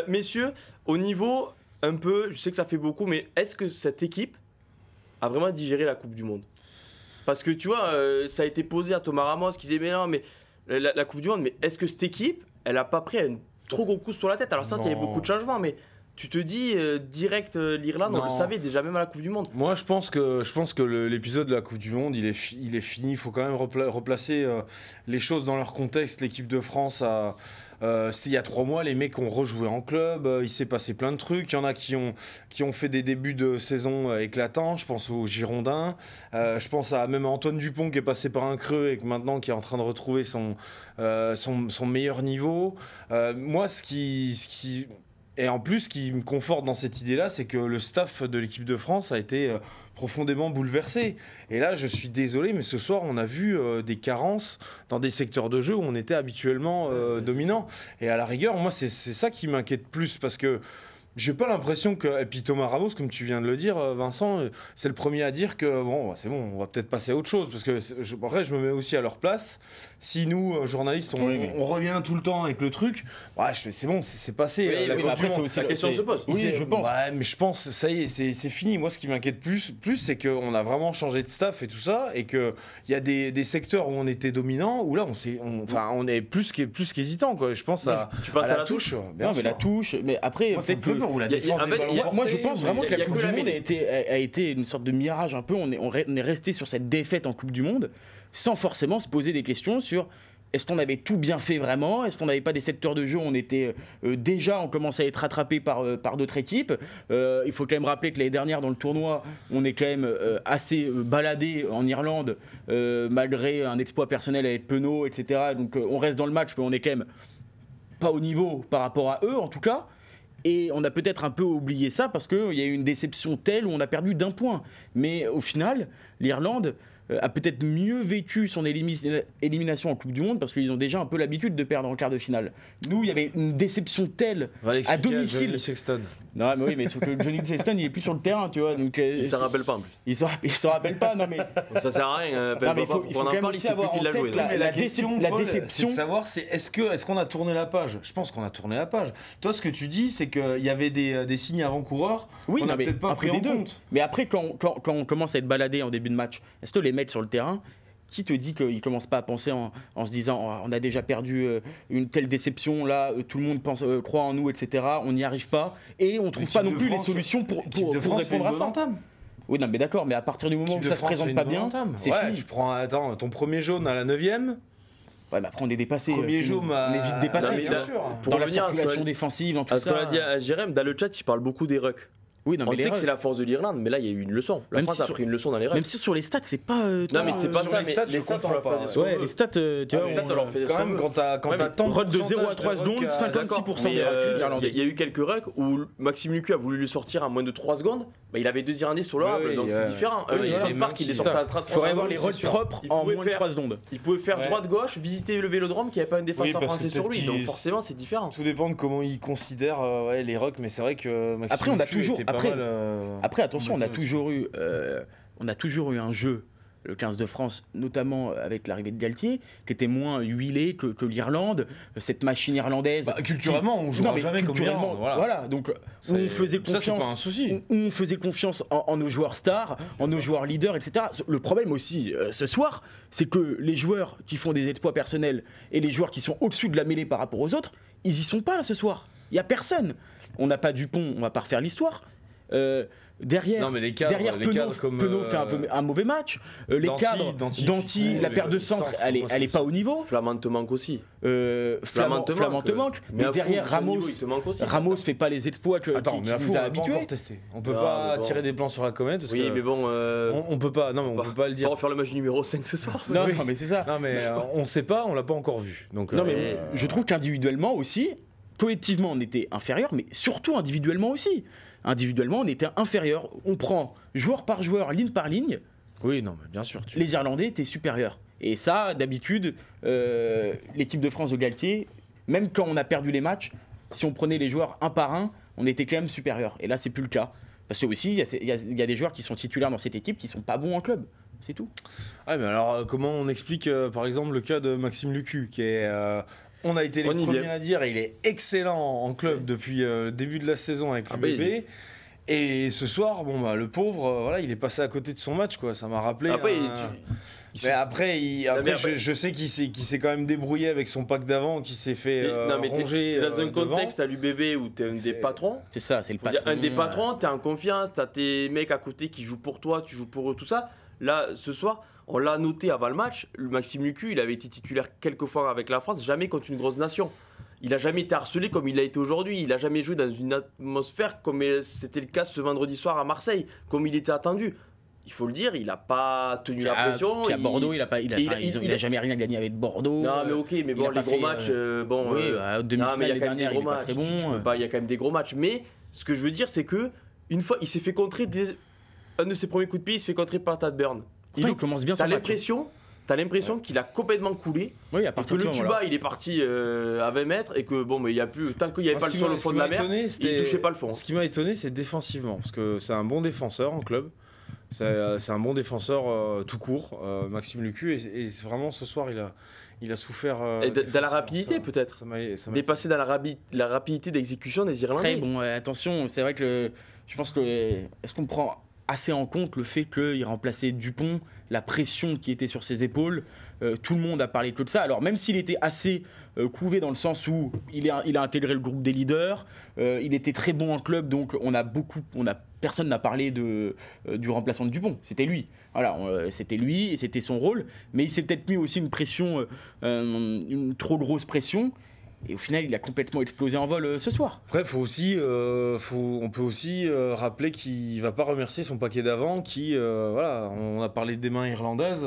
Messieurs, au niveau un peu, je sais que ça fait beaucoup, mais est-ce que cette équipe a vraiment digéré la Coupe du Monde? Parce que tu vois, ça a été posé à Thomas Ramos qui disait mais non, mais la Coupe du Monde, mais est-ce que cette équipe, elle n'a pas pris un trop gros coup sur la tête? Alors certes, il y avait beaucoup de changements, mais tu te dis direct l'Irlande, on le savait déjà même à la Coupe du Monde. Moi, je pense que l'épisode de la Coupe du Monde, il est fini. Il faut quand même replacer les choses dans leur contexte. L'équipe de France c'était il y a 3 mois, les mecs ont rejoué en club, il s'est passé plein de trucs. Il y en a qui ont fait des débuts de saison éclatants. Je pense aux Girondins. Je pense même à Antoine Dupont qui est passé par un creux et maintenant qui est en train de retrouver son meilleur niveau. Moi, et en plus, ce qui me conforte dans cette idée-là, c'est que le staff de l'équipe de France a été profondément bouleversé. Et là, je suis désolé, mais ce soir, on a vu des carences dans des secteurs de jeu où on était habituellement dominant. Et à la rigueur, moi, c'est ça qui m'inquiète plus, parce que j'ai pas l'impression que... Et puis Thomas Ramos, comme tu viens de le dire, Vincent, c'est le premier à dire que bon, c'est bon, on va peut-être passer à autre chose. Parce que après, je me mets aussi à leur place. Si nous, journalistes, on revient tout le temps avec le truc, ouais, c'est bon, c'est passé. Oui, après, c'est aussi la question se pose. Oui, je pense. Ouais, mais je pense, ça y est, c'est fini. Moi, ce qui m'inquiète plus c'est qu'on a vraiment changé de staff et tout ça, et qu'il y a des secteurs où on était dominant, où là, on est plus qu'hésitant, quoi. Je pense tu penses à la touche. Non, mais la touche, mais après, moi, c'est peu où la défense moi, je pense vraiment que la Coupe du Monde a été une sorte de mirage un peu. On est resté sur cette défaite en Coupe du Monde sans forcément se poser des questions sur est-ce qu'on avait tout bien fait vraiment? Est-ce qu'on n'avait pas des secteurs de jeu où on était on commençait à être rattrapé par d'autres équipes? Il faut quand même rappeler que l'année dernière dans le tournoi, on est quand même assez baladé en Irlande malgré un exploit personnel avec Penaud, etc. Donc on reste dans le match, mais on est quand même pas au niveau par rapport à eux en tout cas. Et on a peut-être un peu oublié ça parce qu'il y a eu une déception telle où on a perdu d'1 point. Mais au final, l'Irlande a peut-être mieux vécu son élimination en Coupe du Monde parce qu'ils ont déjà un peu l'habitude de perdre en quart de finale. Nous, il y avait une déception telle à domicile. Johnny Sexton. Non, mais oui, mais sauf que Johnny Sexton, il est plus sur le terrain, tu vois. Donc, il s'en rappelle pas en plus. Il s'en rappelle pas, non mais. Donc ça sert à rien. Non, mais il faut quand même aussi avoir en tête la déception. C'est de savoir est-ce qu'on a tourné la page. Je pense qu'on a tourné la page. Toi, ce que tu dis, c'est qu'il y avait des signes avant-coureurs qu'on n'a peut-être pas pris en compte. Mais après, quand on commence à être baladé en début de match, est-ce que les mecs sur le terrain, qui te dit qu'ils ne commencent pas à penser en se disant on a déjà perdu une telle déception, là tout le monde croit en nous, etc. On n'y arrive pas et on ne trouve pas non plus les solutions pour répondre à ça. Oui, non, mais d'accord, mais à partir du moment où ça se présente pas bien, c'est fini. Tu prends ton premier jaune à la 9e. Ouais, mais après on est dépassé. Premier jour, on est vite dépassé, bien sûr. Dans la circulation défensive, dans tout ça. Ce qu'on a dit à Jérém, dans le chat, il parle beaucoup des rucks. Oui, non, on sait que c'est la force de l'Irlande, mais là il y a eu une leçon. La France a pris une leçon dans les rucks. Même si sur les stats, c'est pas. Non, mais c'est pas ça. Les stats, on leur fait. Ouais, les stats, tu vois. On leur fait quand même, quand t'as tant ruck de 0 à 3 secondes, 56% des rucks irlandais. Il y a eu quelques rucks où Maxime Lucu a voulu le sortir à moins de 3 secondes. Il avait 2 Irlandais sur le Havre, donc c'est différent. Park, il est sorti à 3 secondes. Il faudrait avoir les rucks propres en moins de 3 secondes. Il pouvait faire droite-gauche, visiter le vélodrome, qui n'avait pas un défenseur français sur lui. Donc forcément, c'est différent. Tout dépend de comment il considère les rucks, mais c'est vrai que Maxime Lucu était pas mal. Après, attention, on a toujours eu un jeu, le 15 de France, notamment avec l'arrivée de Galtier, qui était moins huilé que l'Irlande, cette machine irlandaise. Culturellement, on ne jouera jamais comme l'Irlande. Voilà, donc on faisait confiance en nos joueurs stars, en nos joueurs leaders, etc. Le problème aussi, ce soir, c'est que les joueurs qui font des exploits personnels et les joueurs qui sont au-dessus de la mêlée par rapport aux autres, ils y sont pas là ce soir. Il y a personne. On n'a pas Dupont, on va pas refaire l'histoire. Derrière Penaud fait un mauvais match. Les cadres, Danty, la paire de centre, elle est pas au niveau. Flamand te manque aussi. Flamand te manque. Mais derrière, Ramos fait pas les exploits qu'il nous a habitués. On peut pas tirer des plans sur la comète. Oui, mais bon. On peut pas. Non, mais on peut pas le dire. On va faire le match numéro 5 ce soir. Non, mais c'est ça. Non, mais on sait pas, on l'a pas encore vu. Non, mais je trouve qu'individuellement aussi, collectivement, on était inférieur, mais surtout individuellement aussi. Individuellement, on était inférieur. On prend joueur par joueur, ligne par ligne. Oui, non, mais bien sûr. Les Irlandais étaient supérieurs. Et ça, d'habitude, l'équipe de France de Galtier, même quand on a perdu les matchs, si on prenait les joueurs un par un, on était quand même supérieur. Et là, c'est plus le cas. Parce que aussi, il y a des joueurs qui sont titulaires dans cette équipe qui sont pas bons en club. C'est tout. Ah, mais alors, comment on explique, par exemple, le cas de Maxime Lucu, qui est... On a été les premiers à dire, il est excellent en club depuis le début de la saison avec l'UBB. Et ce soir, le pauvre, il est passé à côté de son match, quoi. Ça m'a rappelé. Après, je sais qu'il s'est quand même débrouillé avec son pack d'avant, qui s'est fait ronger. Dans un contexte à l'UBB où t'es un des patrons. C'est ça, c'est le patron. Un des patrons, t'es en confiance, t'as tes mecs à côté qui jouent pour toi, tu joues pour eux, tout ça. Là, ce soir, on l'a noté avant le match, Maxime Lucu, il avait été titulaire quelques fois avec la France, jamais contre une grosse nation. Il n'a jamais été harcelé comme il a été aujourd'hui. Il n'a jamais joué dans une atmosphère comme c'était le cas ce vendredi soir à Marseille, comme il était attendu. Il faut le dire, il n'a pas tenu la pression. Puis à Bordeaux, il n'a jamais rien gagné avec Bordeaux. Non, mais ok, mais bon, les gros matchs, oui, demi-finale l'année dernière, il n'est pas très bon. Il y a quand même des gros matchs. Mais ce que je veux dire, c'est que une fois, il s'est fait contrer. Un de ses premiers coups de pied, il se fait contrer par Tad Burn. Il commence bien son match. T'as l'impression qu'il a complètement coulé. Oui, à partir que le tuba, il est parti à 20 mètres et que mais il y a plus tant qu'il n'y avait pas le sol au fond de la mer, il touchait pas le fond. Ce qui m'a étonné, c'est défensivement, parce que c'est un bon défenseur en club. C'est un bon défenseur tout court, Maxime Lucu, et vraiment ce soir il a souffert. Dans la rapidité peut-être. Dépasser dans la rapidité d'exécution des Irlandais. Après, attention, c'est vrai que je pense que est-ce qu'on prend assez en compte le fait qu'il remplaçait Dupont, la pression qui était sur ses épaules. Tout le monde a parlé que de ça. Alors même s'il était assez couvé dans le sens où il a intégré le groupe des leaders, il était très bon en club, donc personne n'a parlé du remplaçant de Dupont. C'était lui. Voilà, c'était lui et c'était son rôle. Mais il s'est peut-être mis aussi une pression, une trop grosse pression. Et au final, il a complètement explosé en vol ce soir. Après, on peut aussi rappeler qu'il ne va pas remercier son paquet d'avant qui, voilà, on a parlé des mains irlandaises,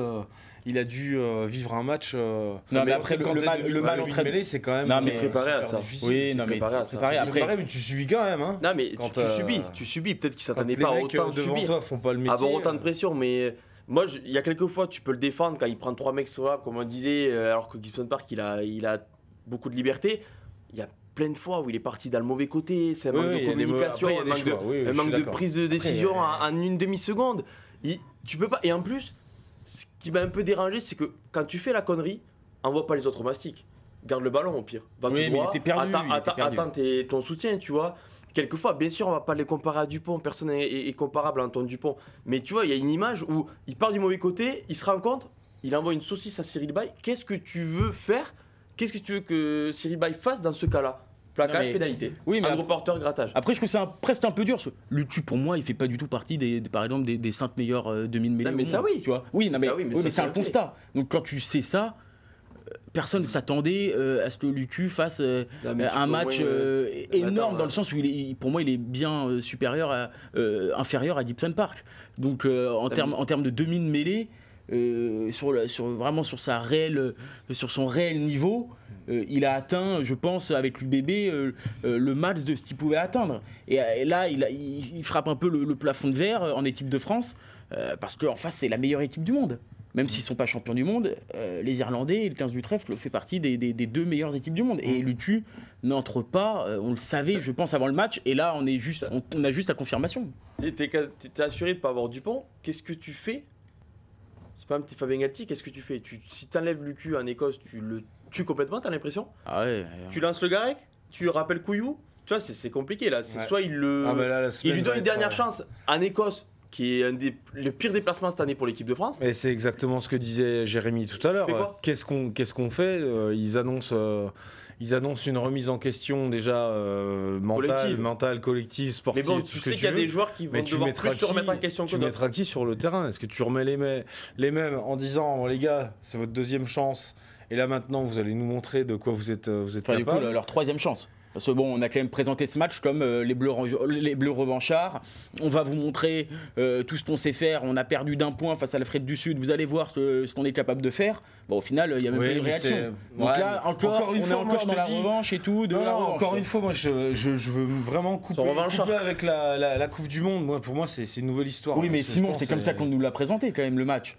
il a dû vivre un match. Non, mais après, le mal entraîné, c'est quand même. Non, mais préparé à ça. Oui, non, mais c'est pareil. Après, mais tu subis quand même. Hein, non, mais tu subis. Peut-être qu'il s'attendait pas à autant devant subir. Toi font pas le métier. Avoir autant de pression, mais. Moi, il y a quelques fois, tu peux le défendre quand il prend 3 mecs sur là, comme on disait, alors que Gibson Park, il a beaucoup de liberté. Il y a plein de fois où il est parti dans le mauvais côté, c'est un manque de communication, un manque de prise de décision en une demi-seconde. Tu peux pas. Et en plus, ce qui m'a un peu dérangé, c'est que quand tu fais la connerie, envoie pas les autres mastiques. Garde le ballon au pire. Va tout droit, mais il était perdu. Attends ton soutien, tu vois. Quelquefois, bien sûr, on va pas les comparer à Dupont, personne n'est comparable à Antoine Dupont. Mais tu vois, il y a une image où il part du mauvais côté, il se rend compte, il envoie une saucisse à Cyril Bay. Qu'est-ce que tu veux faire ? Qu'est-ce que tu veux que Cyril Bay fasse dans ce cas-là ? Plaquage, pénalité. Oui, mais reporter, grattage. Après, je trouve que c'est presque un peu dur. Lucu, pour moi, il fait pas du tout partie, par exemple, des 5 meilleurs demi-mêlées. Mais ça, oui. Tu vois. Oui, mais c'est un constat. Donc, quand tu sais ça, personne ne s'attendait à ce que Lucu fasse un match énorme dans le sens où, pour moi, il est bien inférieur à Gibson Park. Donc, en termes de demi-mêlée, vraiment sur son réel niveau, il a atteint, je pense, avec l'UBB le max de ce qu'il pouvait atteindre. Et là, il frappe un peu le plafond de verre en équipe de France, parce qu'en face, c'est la meilleure équipe du monde. Même s'ils ne sont pas champions du monde, les Irlandais et le 15 du trèfle fait partie des 2 meilleures équipes du monde. Et Lucu n'entre pas, on le savait, je pense, avant le match. Et là, on a juste la confirmation. T'es assuré de ne pas avoir Dupont. Qu'est-ce que tu fais ? C'est pas un petit Fabien Galtier, qu'est-ce que tu fais ? Si t'enlèves Lucu en Écosse, tu le tues complètement, t'as l'impression ? Ah ouais. Tu lances le Garec ? Tu rappelles Couillou ? Tu vois, c'est compliqué là. Soit il lui donne une dernière chance en Écosse, qui est le pire déplacement cette année pour l'équipe de France. Et c'est exactement ce que disait Jérémy tout à l'heure. Qu'est-ce qu'on fait ? Ils annoncent une remise en question déjà mentale, collective, sportive. Mais bon, tu sais qu'il y a des joueurs qui vont devoir plus se remettre en question que d'autres. Tu mettras qui sur le terrain ? Est-ce que tu remets les mêmes en disant les gars, c'est votre deuxième chance et là maintenant vous allez nous montrer de quoi vous êtes capable. Du coup, leur troisième chance. Parce que bon, on a quand même présenté ce match comme les Bleus revanchards. On va vous montrer tout ce qu'on sait faire. On a perdu d'1 point face à l'Afrique du Sud. Vous allez voir ce qu'on est capable de faire. Bon, au final, il y a même pas une réaction. Donc là, encore une fois, dans la revanche et tout. Encore une fois, moi, je veux vraiment couper avec la Coupe du Monde. Pour moi, c'est une nouvelle histoire. Oui, mais Simon, c'est comme ça qu'on nous l'a présenté quand même le match.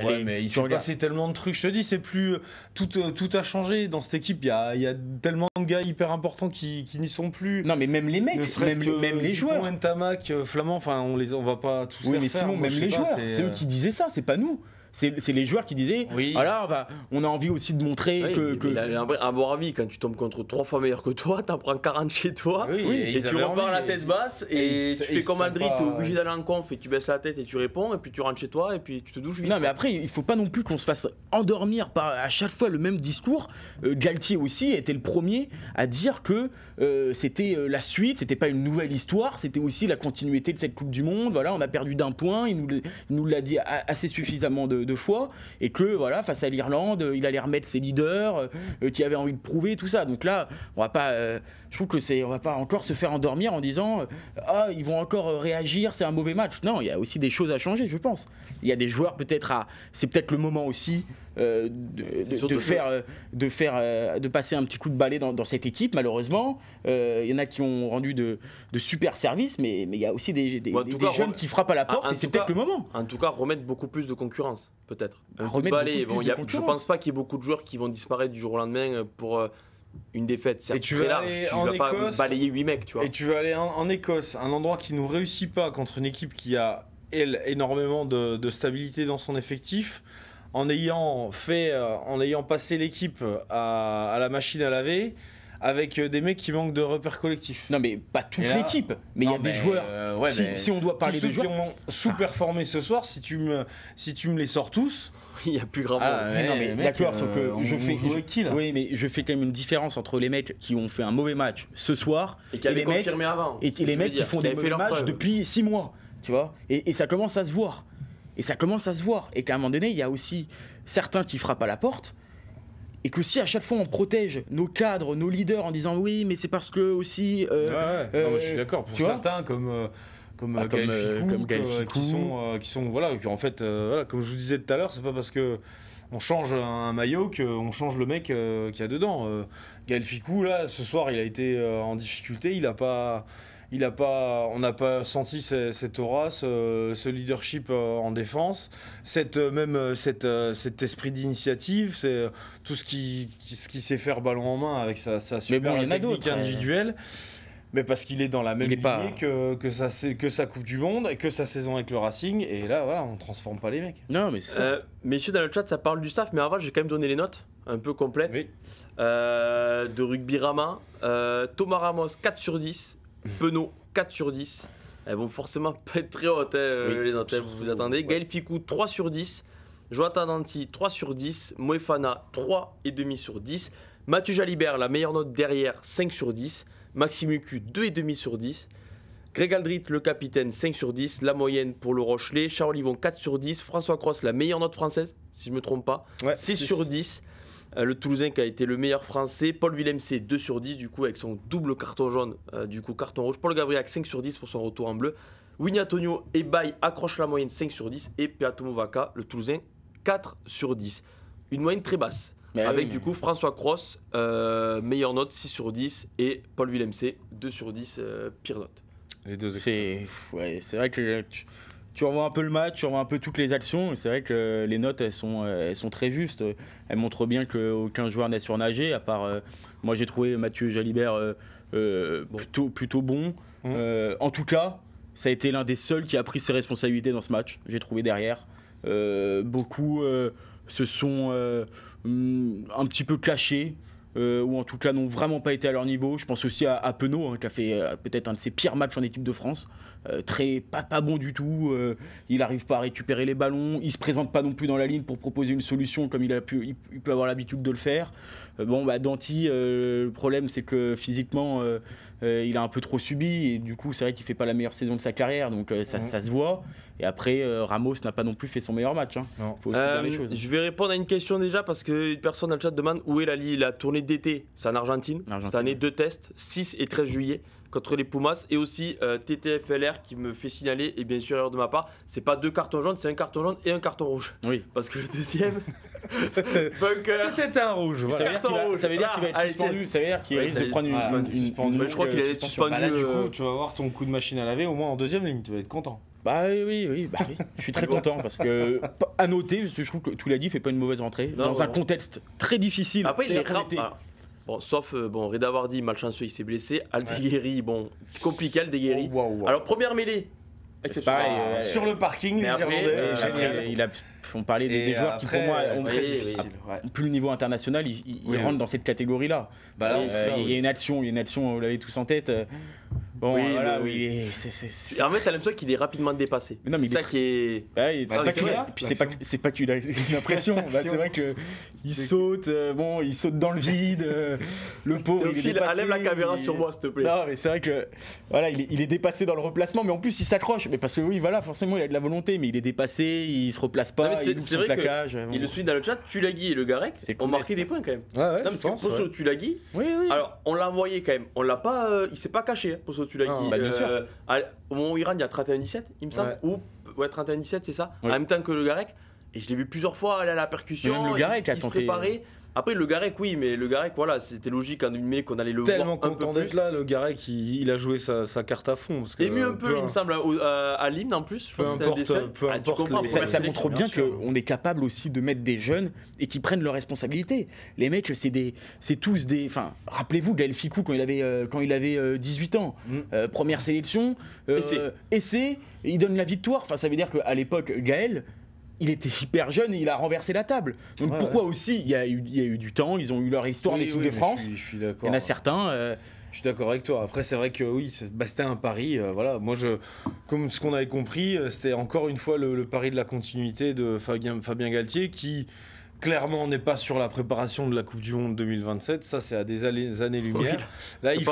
Mais il s'est passé tellement de trucs. Je te dis, c'est plus tout a changé dans cette équipe. Il y a tellement de gars hyper importants qui n'y sont plus. Non, mais même les mecs, même les joueurs. Ntamak, Flamand, enfin, on va pas tous les refaire. Oui, mais Simon, même les joueurs, c'est eux qui disaient ça, c'est pas nous. C'est les joueurs qui disaient voilà, on a envie aussi de montrer à mon avis, quand tu tombes contre 3 fois meilleur que toi, t'en prends 40 chez toi et tu repars la tête basse et tu fais comme Madrid, t'es obligé d'aller en conf et tu baisses la tête et tu réponds et puis tu rentres chez toi et puis tu te douches vite. Non, mais après, il faut pas non plus qu'on se fasse endormir par à chaque fois le même discours. Galtier aussi était le premier à dire que c'était la suite, c'était pas une nouvelle histoire, c'était aussi la continuité de cette Coupe du Monde. Voilà, on a perdu d'1 point, il nous l'a dit assez suffisamment de fois, et que voilà, face à l'Irlande, il allait remettre ses leaders qui avaient envie de prouver tout ça. Donc là, on va pas, je trouve que on va pas encore se faire endormir en disant ils vont encore réagir, c'est un mauvais match. Non, il y a aussi des choses à changer, je pense. Il y a des joueurs c'est peut-être le moment aussi de passer un petit coup de balai dans cette équipe. Malheureusement, il y en a qui ont rendu de super services, mais il y a aussi des jeunes qui frappent à la porte et c'est peut-être le moment. En tout cas, remettre beaucoup plus de concurrence, peut-être. Un coup de balai. Je pense pas qu'il y ait beaucoup de joueurs qui vont disparaître du jour au lendemain pour une défaite. Et tu vas aller en Écosse, pas balayer 8 mecs, tu vois. Et tu vas aller en Écosse, un endroit qui nous réussit pas contre une équipe qui a énormément de stabilité dans son effectif. En ayant passé l'équipe à la machine à laver, avec des mecs qui manquent de repères collectifs. Non, mais pas toute l'équipe, mais il y a des joueurs. Si on doit parler de joueurs. Ceux qui ont sous-performé ce soir, si tu me les sors tous. Il n'y a plus grand monde. Non, mais d'accord, sauf que oui, mais je fais quand même une différence entre les mecs qui ont fait un mauvais match ce soir et les mecs avant. Et les mecs qui font des mauvais matchs depuis 6 mois. Tu vois, et ça commence à se voir. Et qu'à un moment donné, il y a aussi certains qui frappent à la porte. Et que si à chaque fois on protège nos cadres, nos leaders en disant oui, mais c'est parce que aussi. Non, mais je suis d'accord. Pour certains, comme Gaël Fickou, qui sont voilà, en fait, comme je vous disais tout à l'heure, c'est pas parce que on change un maillot qu'on change le mec qu'il y a dedans. Gaël Fickou, là, ce soir, il a été en difficulté. On n'a pas senti cette aura, ce leadership en défense, cet esprit d'initiative, c'est tout ce qui sait faire ballon en main avec sa super technique individuelle. Mais parce qu'il est dans la même lignée que sa Coupe du Monde et que sa saison avec le Racing. Et là, voilà, on ne transforme pas les mecs. Non, mais c'est ça. Messieurs, dans le chat, ça parle du staff, mais avant, j'ai quand même donné les notes un peu complètes. Oui. De Rugby Rama, Thomas Ramos, 4 sur 10. Penaud, 4 sur 10. Elles vont forcément pas être très hautes, les notes, vous vous attendez. Gaël Fickou, 3 sur 10. Jonathan Danty, 3 sur 10. Moefana, 3,5 sur 10. Mathieu Jalibert, la meilleure note derrière, 5 sur 10. Maxime Lucu, 2,5 sur 10. Greg Aldrit, le capitaine, 5 sur 10. La moyenne pour le Rochelet. Charles Olivon, 4 sur 10. François Cross, la meilleure note française, si je ne me trompe pas, 6 sur 10. Le Toulousain qui a été le meilleur français. Paul Villemc, 2 sur 10, du coup, avec son double carton jaune, du coup, carton rouge. Paul Gabriac, 5 sur 10 pour son retour en bleu. Winnie Antonio et Baye accrochent la moyenne, 5 sur 10. Et Peato Movaca, le Toulousain, 4 sur 10. Une moyenne très basse. Avec du coup François Cross, meilleure note, 6 sur 10. Et Paul Villemc, 2 sur 10, pire note. Les deux c'est vrai que tu revois un peu le match, tu revois un peu toutes les actions. Et c'est vrai que les notes, elles sont très justes. Elles montrent bien qu'aucun joueur n'a surnagé. À part, moi j'ai trouvé Mathieu Jalibert plutôt bon. En tout cas, ça a été l'un des seuls qui a pris ses responsabilités dans ce match. J'ai trouvé derrière. Beaucoup se sont un petit peu cachés. Ou en tout cas n'ont vraiment pas été à leur niveau. Je pense aussi à Penaud, qui a fait peut-être un de ses pires matchs en équipe de France. Pas bon du tout. Il n'arrive pas à récupérer les ballons. Il ne se présente pas non plus dans la ligne pour proposer une solution comme il peut avoir l'habitude de le faire. Danty, le problème c'est que physiquement il a un peu trop subi et du coup c'est vrai qu'il ne fait pas la meilleure saison de sa carrière, donc ça se voit. Et après Ramos n'a pas non plus fait son meilleur match. Faut aussi dire les choses. Je vais répondre à une question déjà parce qu'une personne dans le chat demande où est la tournée d'été. C'est en Argentine. Cette année, 2 tests, 6 et 13 juillet contre les Pumas, et aussi TTFLR qui me fait signaler, et bien sûr erreur de ma part, c'est pas 2 cartons jaunes, c'est un carton jaune et un carton rouge. Oui. Parce que le deuxième c'était un rouge. Voilà. Ça veut dire qu'il va être suspendu. Ça veut dire qu'il risque de prendre une suspension. Je crois qu'il va être suspendu. Là, du coup, tu vas avoir ton coup de machine à laver au moins en deuxième ligne. Tu vas être content. Oui. Je suis très content parce que, à noter, parce que je trouve que Touladi fait pas une mauvaise rentrée dans un contexte très difficile. Après, il est bon, sauf Reda Wardi, malchanceux, il s'est blessé. Aldeguerri, compliqué Aldeguerri. Alors, première mêlée. C'est pareil. Sur le parking, les Irlandais. On parlait des joueurs qui, pour moi, ont plus le niveau international, ils rentrent dans cette catégorie-là. Il y a une action, vous l'avez tous en tête. En fait, t'as l'impression qu'il est rapidement dépassé. Non, mais c'est ça qui est. C'est pas qu'il a une impression. C'est vrai qu'il saute, il saute dans le vide. Le pauvre, il est dépassé. Enlève la caméra sur moi, s'il te plaît. Non, mais c'est vrai que il est dépassé dans le replacement, mais en plus il s'accroche. Mais parce que forcément il a de la volonté, mais il est dépassé, il se replace pas, il loupe son plaquage. Il le suit dans le chat. Tulagi et le Garec ont marqué des points quand même. Ouais, non, parce que Posso Tulagi. Oui. Alors on l'a envoyé quand même. On l'a pas. Il s'est pas caché, Posso Tulagi. Bien sûr. Au moment où il rentre, il y a 31-17, il me semble. Ou 31-17, c'est ça. En même temps que le Garec. Et je l'ai vu plusieurs fois aller à la percussion. Même le Garec il se préparait. Après, le Garec, oui, mais le Garec, c'était logique en une mêlée qu'on allait le voir. Tellement content d'être là, le Garec, il a joué sa carte à fond. Parce que, et mieux un peu, il me semble, à l'hymne en plus. Peu importe. Ça montre bien qu'on est capable aussi de mettre des jeunes et qui prennent leurs responsabilités. Les mecs, c'est tous des. Enfin, rappelez-vous, Gaël Fickou, quand il avait 18 ans, première sélection, essai, il donne la victoire. Enfin, ça veut dire qu'à l'époque, Gaël. il était hyper jeune et il a renversé la table. Donc pourquoi aussi il y a eu du temps, ils ont eu leur histoire en équipe de France. Je suis d'accord. Il y en a certains. Je suis d'accord avec toi. Après, c'est vrai que oui, c'était un pari. Voilà, moi, comme ce qu'on avait compris, c'était encore une fois le pari de la continuité de Fabien Galtier qui clairement n'est pas sur la préparation de la Coupe du Monde 2027. Ça, c'est à des années-lumière. Là, il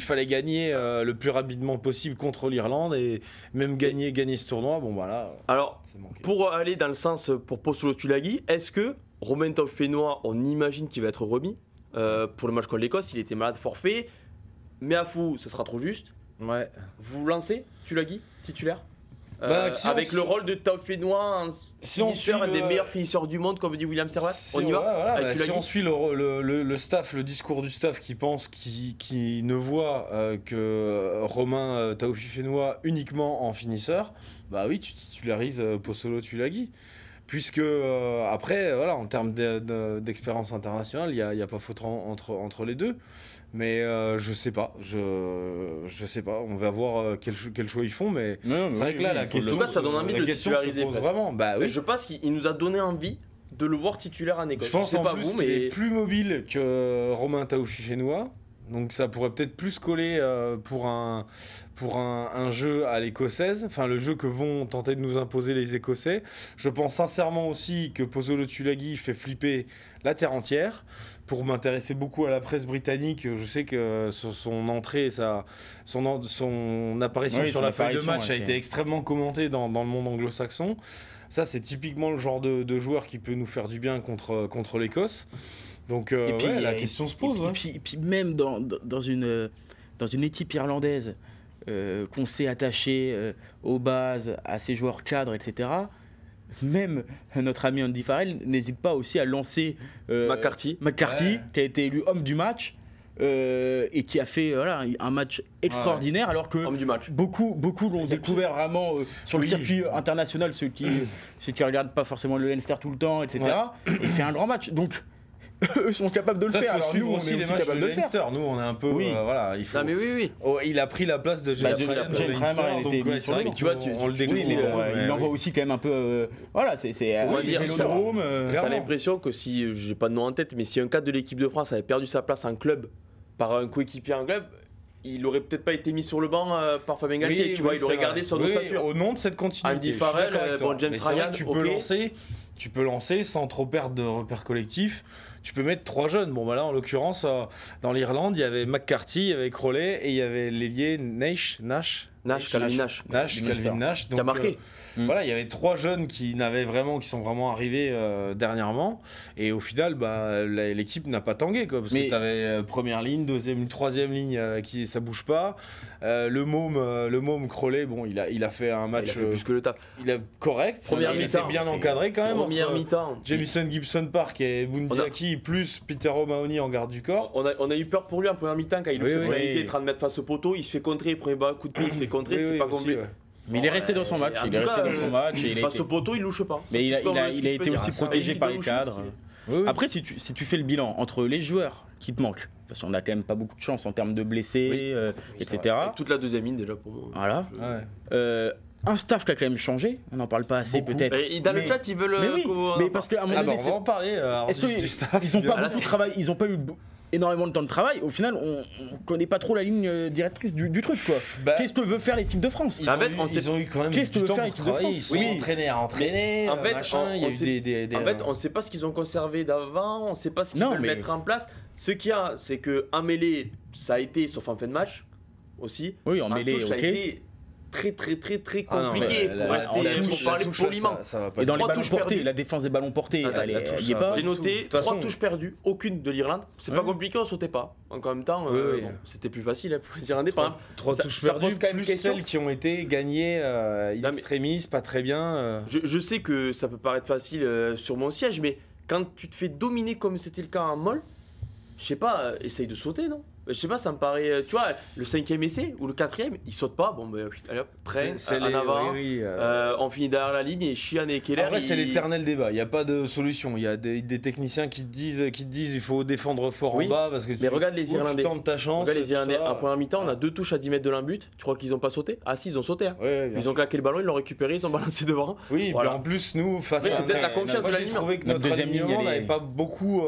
fallait gagner le plus rapidement possible contre l'Irlande et même gagner ce tournoi. Bon, voilà. Alors, pour aller dans le sens pour Posolo Tulagi, est-ce que Romain Tauffe-Fénois, on imagine qu'il va être remis pour le match contre l'Écosse? Il était malade, forfait. Mais à fou, ce sera trop juste. Ouais. Vous lancez Tulagi, titulaire avec le rôle de Tauffe-Fénois, un des meilleurs finisseurs du monde, comme dit William Servat. On y va. Si on suit le staff, le discours du staff qui pense, qui ne voit que Romain Tauffe-Fénois uniquement en finisseur, bah oui, tu titularises Posolo Tulagi. Puisque après, voilà, en termes d'expérience internationale, il n'y a pas photo entre les deux. Mais je sais pas, je sais pas. On va voir quel choix ils font, mais c'est vrai que là la question, en tout cas, ça donne envie de le titulariser vraiment. Bah oui. Je pense qu'il nous a donné envie de le voir titulaire en Écosse. Je pense en plus qu'il est plus mobile que Romain Tauffe-Fénois. Donc ça pourrait peut-être plus coller pour un jeu à l'écossaise, enfin le jeu que vont tenter de nous imposer les Écossais. Je pense sincèrement aussi que Posolo Tulagi fait flipper la terre entière. Pour m'intéresser beaucoup à la presse britannique, je sais que son entrée, son apparition sur la feuille de match a été extrêmement commentée dans le monde anglo-saxon. Ça, c'est typiquement le genre de joueur qui peut nous faire du bien contre l'Écosse. Donc la question se pose. Et puis même dans une équipe irlandaise qu'on s'est attaché aux bases, à ses joueurs cadres, etc., même notre ami Andy Farrell n'hésite pas aussi à lancer McCarthy, qui a été élu homme du match et qui a fait un match extraordinaire, alors que beaucoup l'ont découvert vraiment sur le circuit international, ceux qui regardent pas forcément le Leinster tout le temps, etc. Il fait un grand match. Donc eux sont capables de le faire. Alors nous, on est aussi capables de le faire. Nous, on est un peu. Voilà, il faut. Non, mais oui. Oh, il a pris la place de James Ryan. Tu vois, on le découvre. Il l'envoie aussi quand même un peu. Voilà, c'est l'Autodrome. T'as l'impression que si, j'ai pas de nom en tête, mais si un cadre de l'équipe de France avait perdu sa place en club par un coéquipier en club, il aurait peut-être pas été mis sur le banc par Fabien Galtier. Tu vois, il aurait gardé son ossature. Au nom de cette continuité. Andy Farrell, James Ryan, tu peux lancer sans trop perdre de repères collectifs. Tu peux mettre 3 jeunes. Bon, bah là, en l'occurrence, dans l'Irlande, il y avait McCarthy, il y avait Crowley et il y avait l'ailier Calvin Nash. Donc, qui a marqué. Voilà, il y avait 3 jeunes qui sont vraiment arrivés dernièrement. Et au final, bah, l'équipe n'a pas tangué, quoi, parce que tu avais première ligne, deuxième, troisième ligne qui ça bouge pas. Le môme Crowley, bon, il a fait un match. Il a fait plus que le taf. Il est correct. Il était bien encadré quand même. Première mi-temps. Jamison Gibson Park et Bundiaki plus Peter O'Mahony en garde du corps. On a eu peur pour lui en première mi-temps quand il était en train de mettre face au poteau. Il se fait contrer, premier coup de pied, il se fait contrer, c'est pas complet. Mais il est resté dans son match. Face au poteau, il louche pas. Mais il a été aussi protégé par les cadres. Après, si tu fais le bilan entre les joueurs qui te manquent, parce qu'on a quand même pas beaucoup de chance en termes de blessés, etc. Toute la deuxième ligne déjà pour moi. Voilà. Un staff qui a quand même changé, on n'en parle pas assez peut-être. Dans le chat, ils veulent. Mais parce qu'à un moment donné, on va en parler. Est-ce qu'ils n'ont pas eu énormément de temps de travail? Au final, on connaît pas trop la ligne directrice du truc, quoi. Qu'est-ce que veut faire l'équipe de France? Ils ont eu quand même du temps pour travailler. Ils sont entraînés à entraîner. En fait, on sait pas ce qu'ils ont conservé d'avant, on sait pas ce qu'ils veulent mettre en place. Ce qu'il y a, c'est que en mêlée, ça a été, sauf en fin de match aussi. Oui, en mêlée, ça a été très compliqué pour parler poliment. Et dans les ballons portés, la défense des ballons portés, j'ai noté 3 touches perdues, aucune de l'Irlande. C'est pas compliqué, on sautait pas. En même temps, c'était plus facile pour les Irlandais. Par exemple, 3 touches perdues, plus celles qui ont été gagnées in extremis, pas très bien. Je sais que ça peut paraître facile sur mon siège, mais quand tu te fais dominer comme c'était le cas en Moll, je sais pas, essaye de sauter, non? Je sais pas, ça me paraît. Tu vois, le 5e essai ou le 4e, il saute pas. Bon, ben, allez hop, traîne, en avant. On finit derrière la ligne et Chian et Keller. Après, c'est l'éternel débat. Il n'y a pas de solution. Il y a des techniciens qui te disent il faut défendre fort en bas parce que mais regarde les Irlandais. Tu tentes ta chance. Regarde les Irlandais. En première mi-temps, on a 2 touches à 10 mètres de l'embut. Tu crois qu'ils ont pas sauté? Ah, si, ils ont sauté. Hein. Ouais, ils ont claqué le ballon, ils l'ont récupéré, ils ont balancé devant. Oui, voilà. En plus, nous, face à. C'est peut-être la confiance de la J'ai ligne. trouvé que notre alignement n'avait pas beaucoup.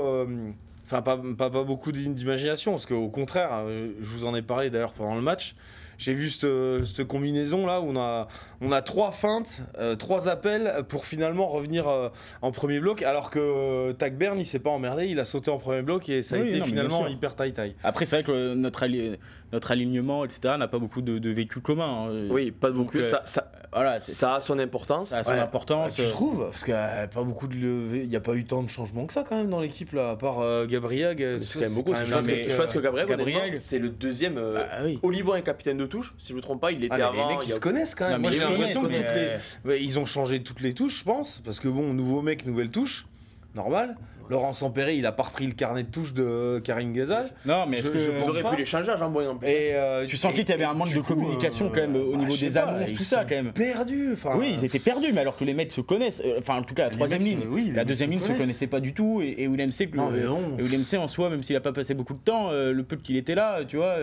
Enfin, pas beaucoup d'imagination, parce qu'au contraire, je vous en ai parlé d'ailleurs pendant le match. J'ai vu cette combinaison là où on a 3 feintes, 3 appels pour finalement revenir en premier bloc, alors que Tagburn il s'est pas emmerdé, il a sauté en premier bloc et ça a été finalement hyper taille-taille. Après c'est vrai que notre alignement etc n'a pas beaucoup de véhicules communs. Hein. Oui, pas beaucoup. Donc, ça a son importance. Ça a son importance. Tu trouves? Parce qu'il n'y a pas beaucoup de levées, il n'y a pas eu tant de changements que ça quand même dans l'équipe là, à part Gabriel. C'est quand même beaucoup. Je pense que Gabriel c'est le deuxième. Olivon est capitaine de touche, si je ne me trompe pas, il l'était avant. Les mecs ils se connaissent quand même. Moi j'ai l'impression que ils ont changé toutes les touches, je pense, parce que bon, nouveau mec, nouvelle touche, normal. Laurent Sampéré, il a pas repris le carnet de touche de Karim Ghezal. Non, mais est-ce que vous auriez pu les changer à Jean Boyen en plus. Tu sentais qu'il y avait un manque de communication quand même au niveau des annonces, tout ça quand même. Perdus. Oui, ils étaient perdus, mais alors que les mecs se connaissent. Enfin, en tout cas, la troisième ligne. La deuxième ligne se connaissait pas du tout. Et Willem C, en soi, même s'il a pas passé beaucoup de temps, le peu qu'il était là, tu vois,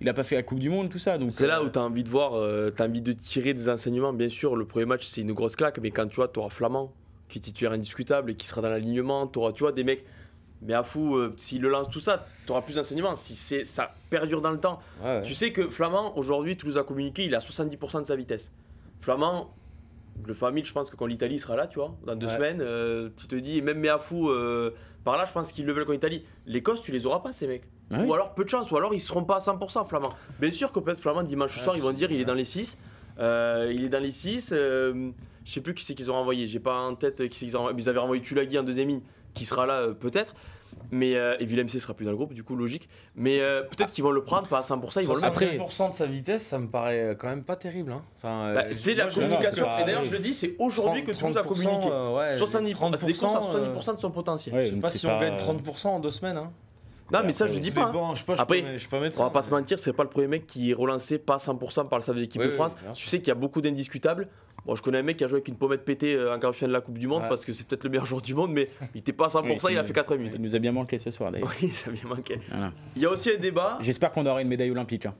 il a pas fait la Coupe du Monde, tout ça. C'est là où tu as envie de voir, tu as envie de tirer des enseignements. Bien sûr, le premier match, c'est une grosse claque, mais quand tu vois, tu auras Flamand, qui est titulaire indiscutable et qui sera dans l'alignement, tu auras, tu vois, des mecs. Mais à fou, s'il le lance tout ça, tu auras plus d'enseignements. Si ça perdure dans le temps. Tu sais que Flamand, aujourd'hui, Toulouse a communiqué, il a 70% de sa vitesse. Flamand, le famille, je pense que quand l'Italie sera là, tu vois, dans 2 semaines, tu te dis, même Méafou, par là, je pense qu'ils le veulent contre l'Italie. L'Écosse, tu les auras pas, ces mecs. Ou alors peu de chance, ou alors ils seront pas à 100% Flamand. Bien sûr que peut-être Flamand, dimanche soir, ils vont dire, il est dans les 6. Il est dans les 6. Je sais plus qui c'est qu'ils ont renvoyé. J'ai pas en tête qui c'est qu'ils ont renvoyé. Ils avaient renvoyé Tulagi en deuxième ligne, qui sera là peut-être. Mais et Willem C sera plus dans le groupe, du coup logique. Mais peut-être qu'ils vont le prendre pas à 100%, ils vont le mettre. Après 100% de sa vitesse, ça me paraît quand même pas terrible. Hein. Enfin, c'est la communication. Et d'ailleurs, je le dis, c'est aujourd'hui que Toulouse a communiqué. 70% de son potentiel. Je sais pas si on gagne 30% en 2 semaines. Hein. Non, mais ça, je dis pas. Après, on va pas se mentir, c'est pas le premier mec qui est relancé pas à 100% par le staff de l'équipe de France. Tu sais qu'il y a beaucoup d'indiscutables. Bon, je connais un mec qui a joué avec une pommette pétée en quart de finale de la Coupe du Monde parce que c'est peut-être le meilleur joueur du monde, mais il était pas à 100%, il a fait 4 minutes. Il nous a bien manqué ce soir d'ailleurs. Oui, ça a bien manqué. Voilà. Il y a aussi un débat. J'espère qu'on aura une médaille olympique. Hein.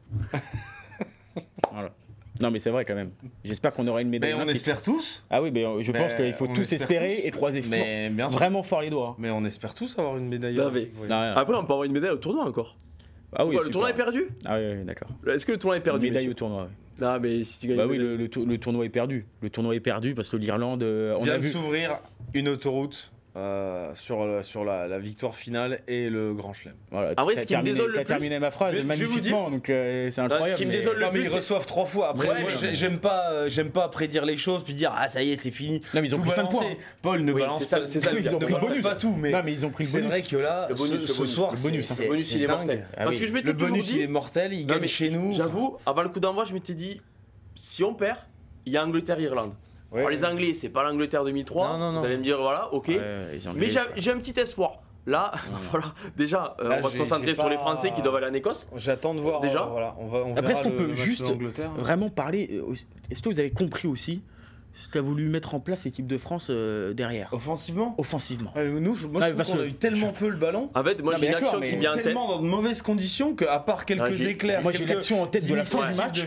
Voilà. Non mais c'est vrai quand même. J'espère qu'on aura une médaille olympique. On espère tous. Ah oui, mais je pense qu'il faut tous espérer et croiser vraiment fort les doigts. Mais on espère tous avoir une médaille olympique. Après, on peut avoir une médaille au tournoi encore. Ah oui, le tournoi est perdu. Ah oui, d'accord. Est-ce que le tournoi est perdu? Une médaille au tournoi, oui. Non, mais si tu gagnes. Bah oui, le tournoi est perdu. Le tournoi est perdu parce que l'Irlande. On vient de s'ouvrir une autoroute sur la victoire finale et le Grand Chelem. Voilà, en vrai, ce qui me désole le plus. T'as terminé ma phrase magnifiquement, donc c'est incroyable. Ce qui me désole le plus, ils reçoivent 3 fois. Après, moi, j'aime pas prédire les choses puis dire ça y est, c'est fini. Non, mais ils ont pris 5 points. Paul ne balance pas. C'est ça, ils ont pris le bonus. Pas tout, mais non, mais ils ont pris le bonus. C'est vrai que là, ce soir, le bonus, il est mortel. Parce que je m'étais toujours dit. Le bonus, il est mortel. Il gagne chez nous. J'avoue, avant le coup d'envoi, je m'étais dit, si on perd, il y a Angleterre-Irlande. Alors les Anglais, c'est pas l'Angleterre 2003. Non. Vous allez me dire, voilà, ok. Mais j'ai un petit espoir. Là, voilà, déjà, on va se concentrer sur les Français qui doivent aller en Écosse. J'attends de voir. Déjà. Voilà, on après, est-ce qu'on peut juste vraiment parler. Est-ce que vous avez compris aussi ce qu'a voulu mettre en place l'équipe de France derrière? Offensivement. Moi, je trouve qu'on a eu tellement peu le ballon. En fait, moi j'ai une action qui vient en tête. Tellement dans de mauvaises conditions qu'à part quelques éclairs. Moi j'ai l'action en tête de la fin du match.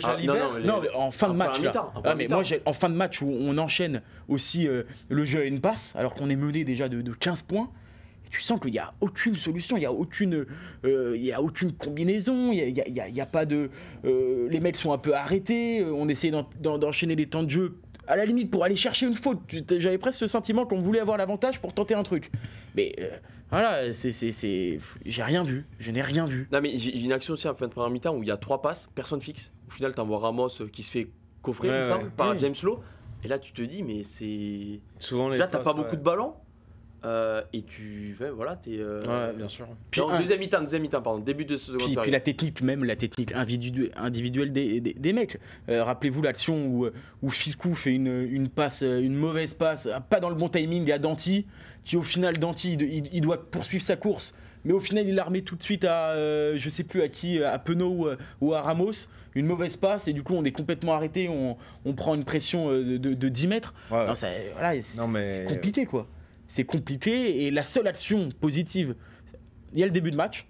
Non, mais en fin de match là. Mais moi en fin de match où on enchaîne aussi le jeu à une passe alors qu'on est mené déjà de 15 points. Tu sens qu'il n'y a aucune solution, il n'y a aucune combinaison, il n'y a pas de. Les mecs sont un peu arrêtés, on essaie d'enchaîner les temps de jeu. À la limite, pour aller chercher une faute, j'avais presque ce sentiment qu'on voulait avoir l'avantage pour tenter un truc. Mais voilà, j'ai rien vu, je n'ai rien vu. Non, mais j'ai une action aussi en fin de première mi-temps où il y a 3 passes, personne fixe. Au final, tu envoies Ramos qui se fait coffrer, par James Lowe. Et là, tu te dis, mais c'est. Souvent les là, tu n'as pas beaucoup de ballons. et tu. Voilà, t'es. Ouais, bien sûr. Puis deuxième mi-temps, pardon, début de seconde période. Puis la technique, même la technique individuelle des mecs. Rappelez-vous l'action où Ficou fait une passe, une mauvaise passe, pas dans le bon timing à Danty, qui au final, Danty, il doit poursuivre sa course. Mais au final, il l'a remis tout de suite à, je sais plus à qui, à Penaud ou à Ramos. Une mauvaise passe et du coup, on est complètement arrêté. On prend une pression de 10 mètres. Ouais. Non, c'est compliqué, quoi. C'est compliqué. Et la seule action positive, il y a le début de match.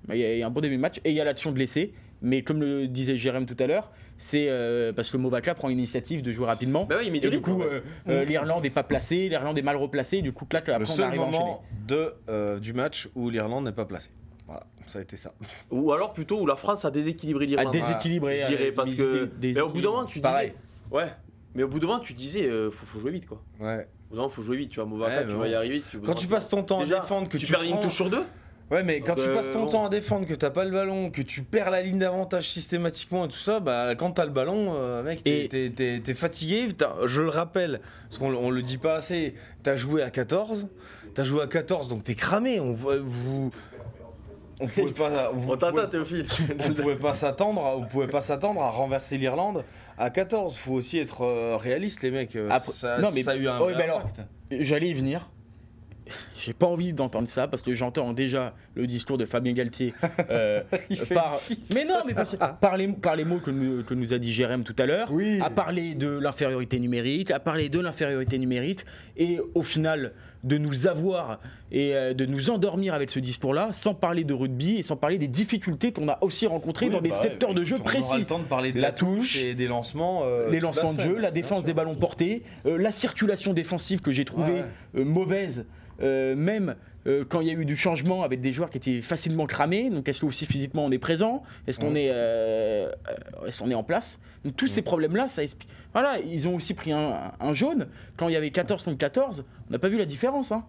Il y a un bon début de match. Et il y a l'action de l'essai. Mais comme le disait Jérém tout à l'heure, c'est parce que Movaka prend l'initiative de jouer rapidement. Bah oui, mais et du coup, l'Irlande n'est pas placée, l'Irlande est mal replacée. Du coup, après, le seul on arrive à enchaîner. moment du match où l'Irlande n'est pas placée. Voilà, ça a été ça. Ou alors plutôt où la France a déséquilibré l'Irlande. A déséquilibré, je dirais, parce que. Mais au bout d'un moment, tu disais. Pareil. Ouais. Mais au bout d'un moment, tu disais, faut jouer vite, quoi. Ouais. Au bout d'un moment, faut jouer vite. Tu vois, Movaka, tu vas y arriver. Quand tu passes ton temps à défendre, que tu perds une touche sur 2. Ouais, mais quand tu passes ton temps à défendre, que t'as pas le ballon, que tu perds la ligne d'avantage systématiquement et tout ça, bah quand t'as le ballon, mec, t'es fatigué. Je le rappelle, parce qu'on le dit pas assez, t'as joué à 14, donc t'es cramé. On pouvait pas. On t'attend, Théophile. On pouvait pas s'attendre à renverser l'Irlande à 14. Faut aussi être réaliste, les mecs. Ça a eu un impact. J'allais y venir. J'ai pas envie d'entendre ça parce que j'entends déjà le discours de Fabien Galtier mais non, mais par les mots que nous a dit Jérém tout à l'heure, à parler de l'infériorité numérique, et au final de nous avoir et de nous endormir avec ce discours-là, sans parler de rugby et sans parler des difficultés qu'on a aussi rencontrées dans des secteurs de jeu précis. On aura le temps de parler de la touche et des lancements, les lancements de jeu, la défense des ballons portés, la circulation défensive que j'ai trouvée mauvaise. Même quand il y a eu du changement avec des joueurs qui étaient facilement cramés, donc est-ce que aussi physiquement on est présent, est-ce qu'on est en place, donc tous ces problèmes-là, ça explique. Voilà, ils ont aussi pris un jaune quand il y avait 14 contre 14, on n'a pas vu la différence, hein.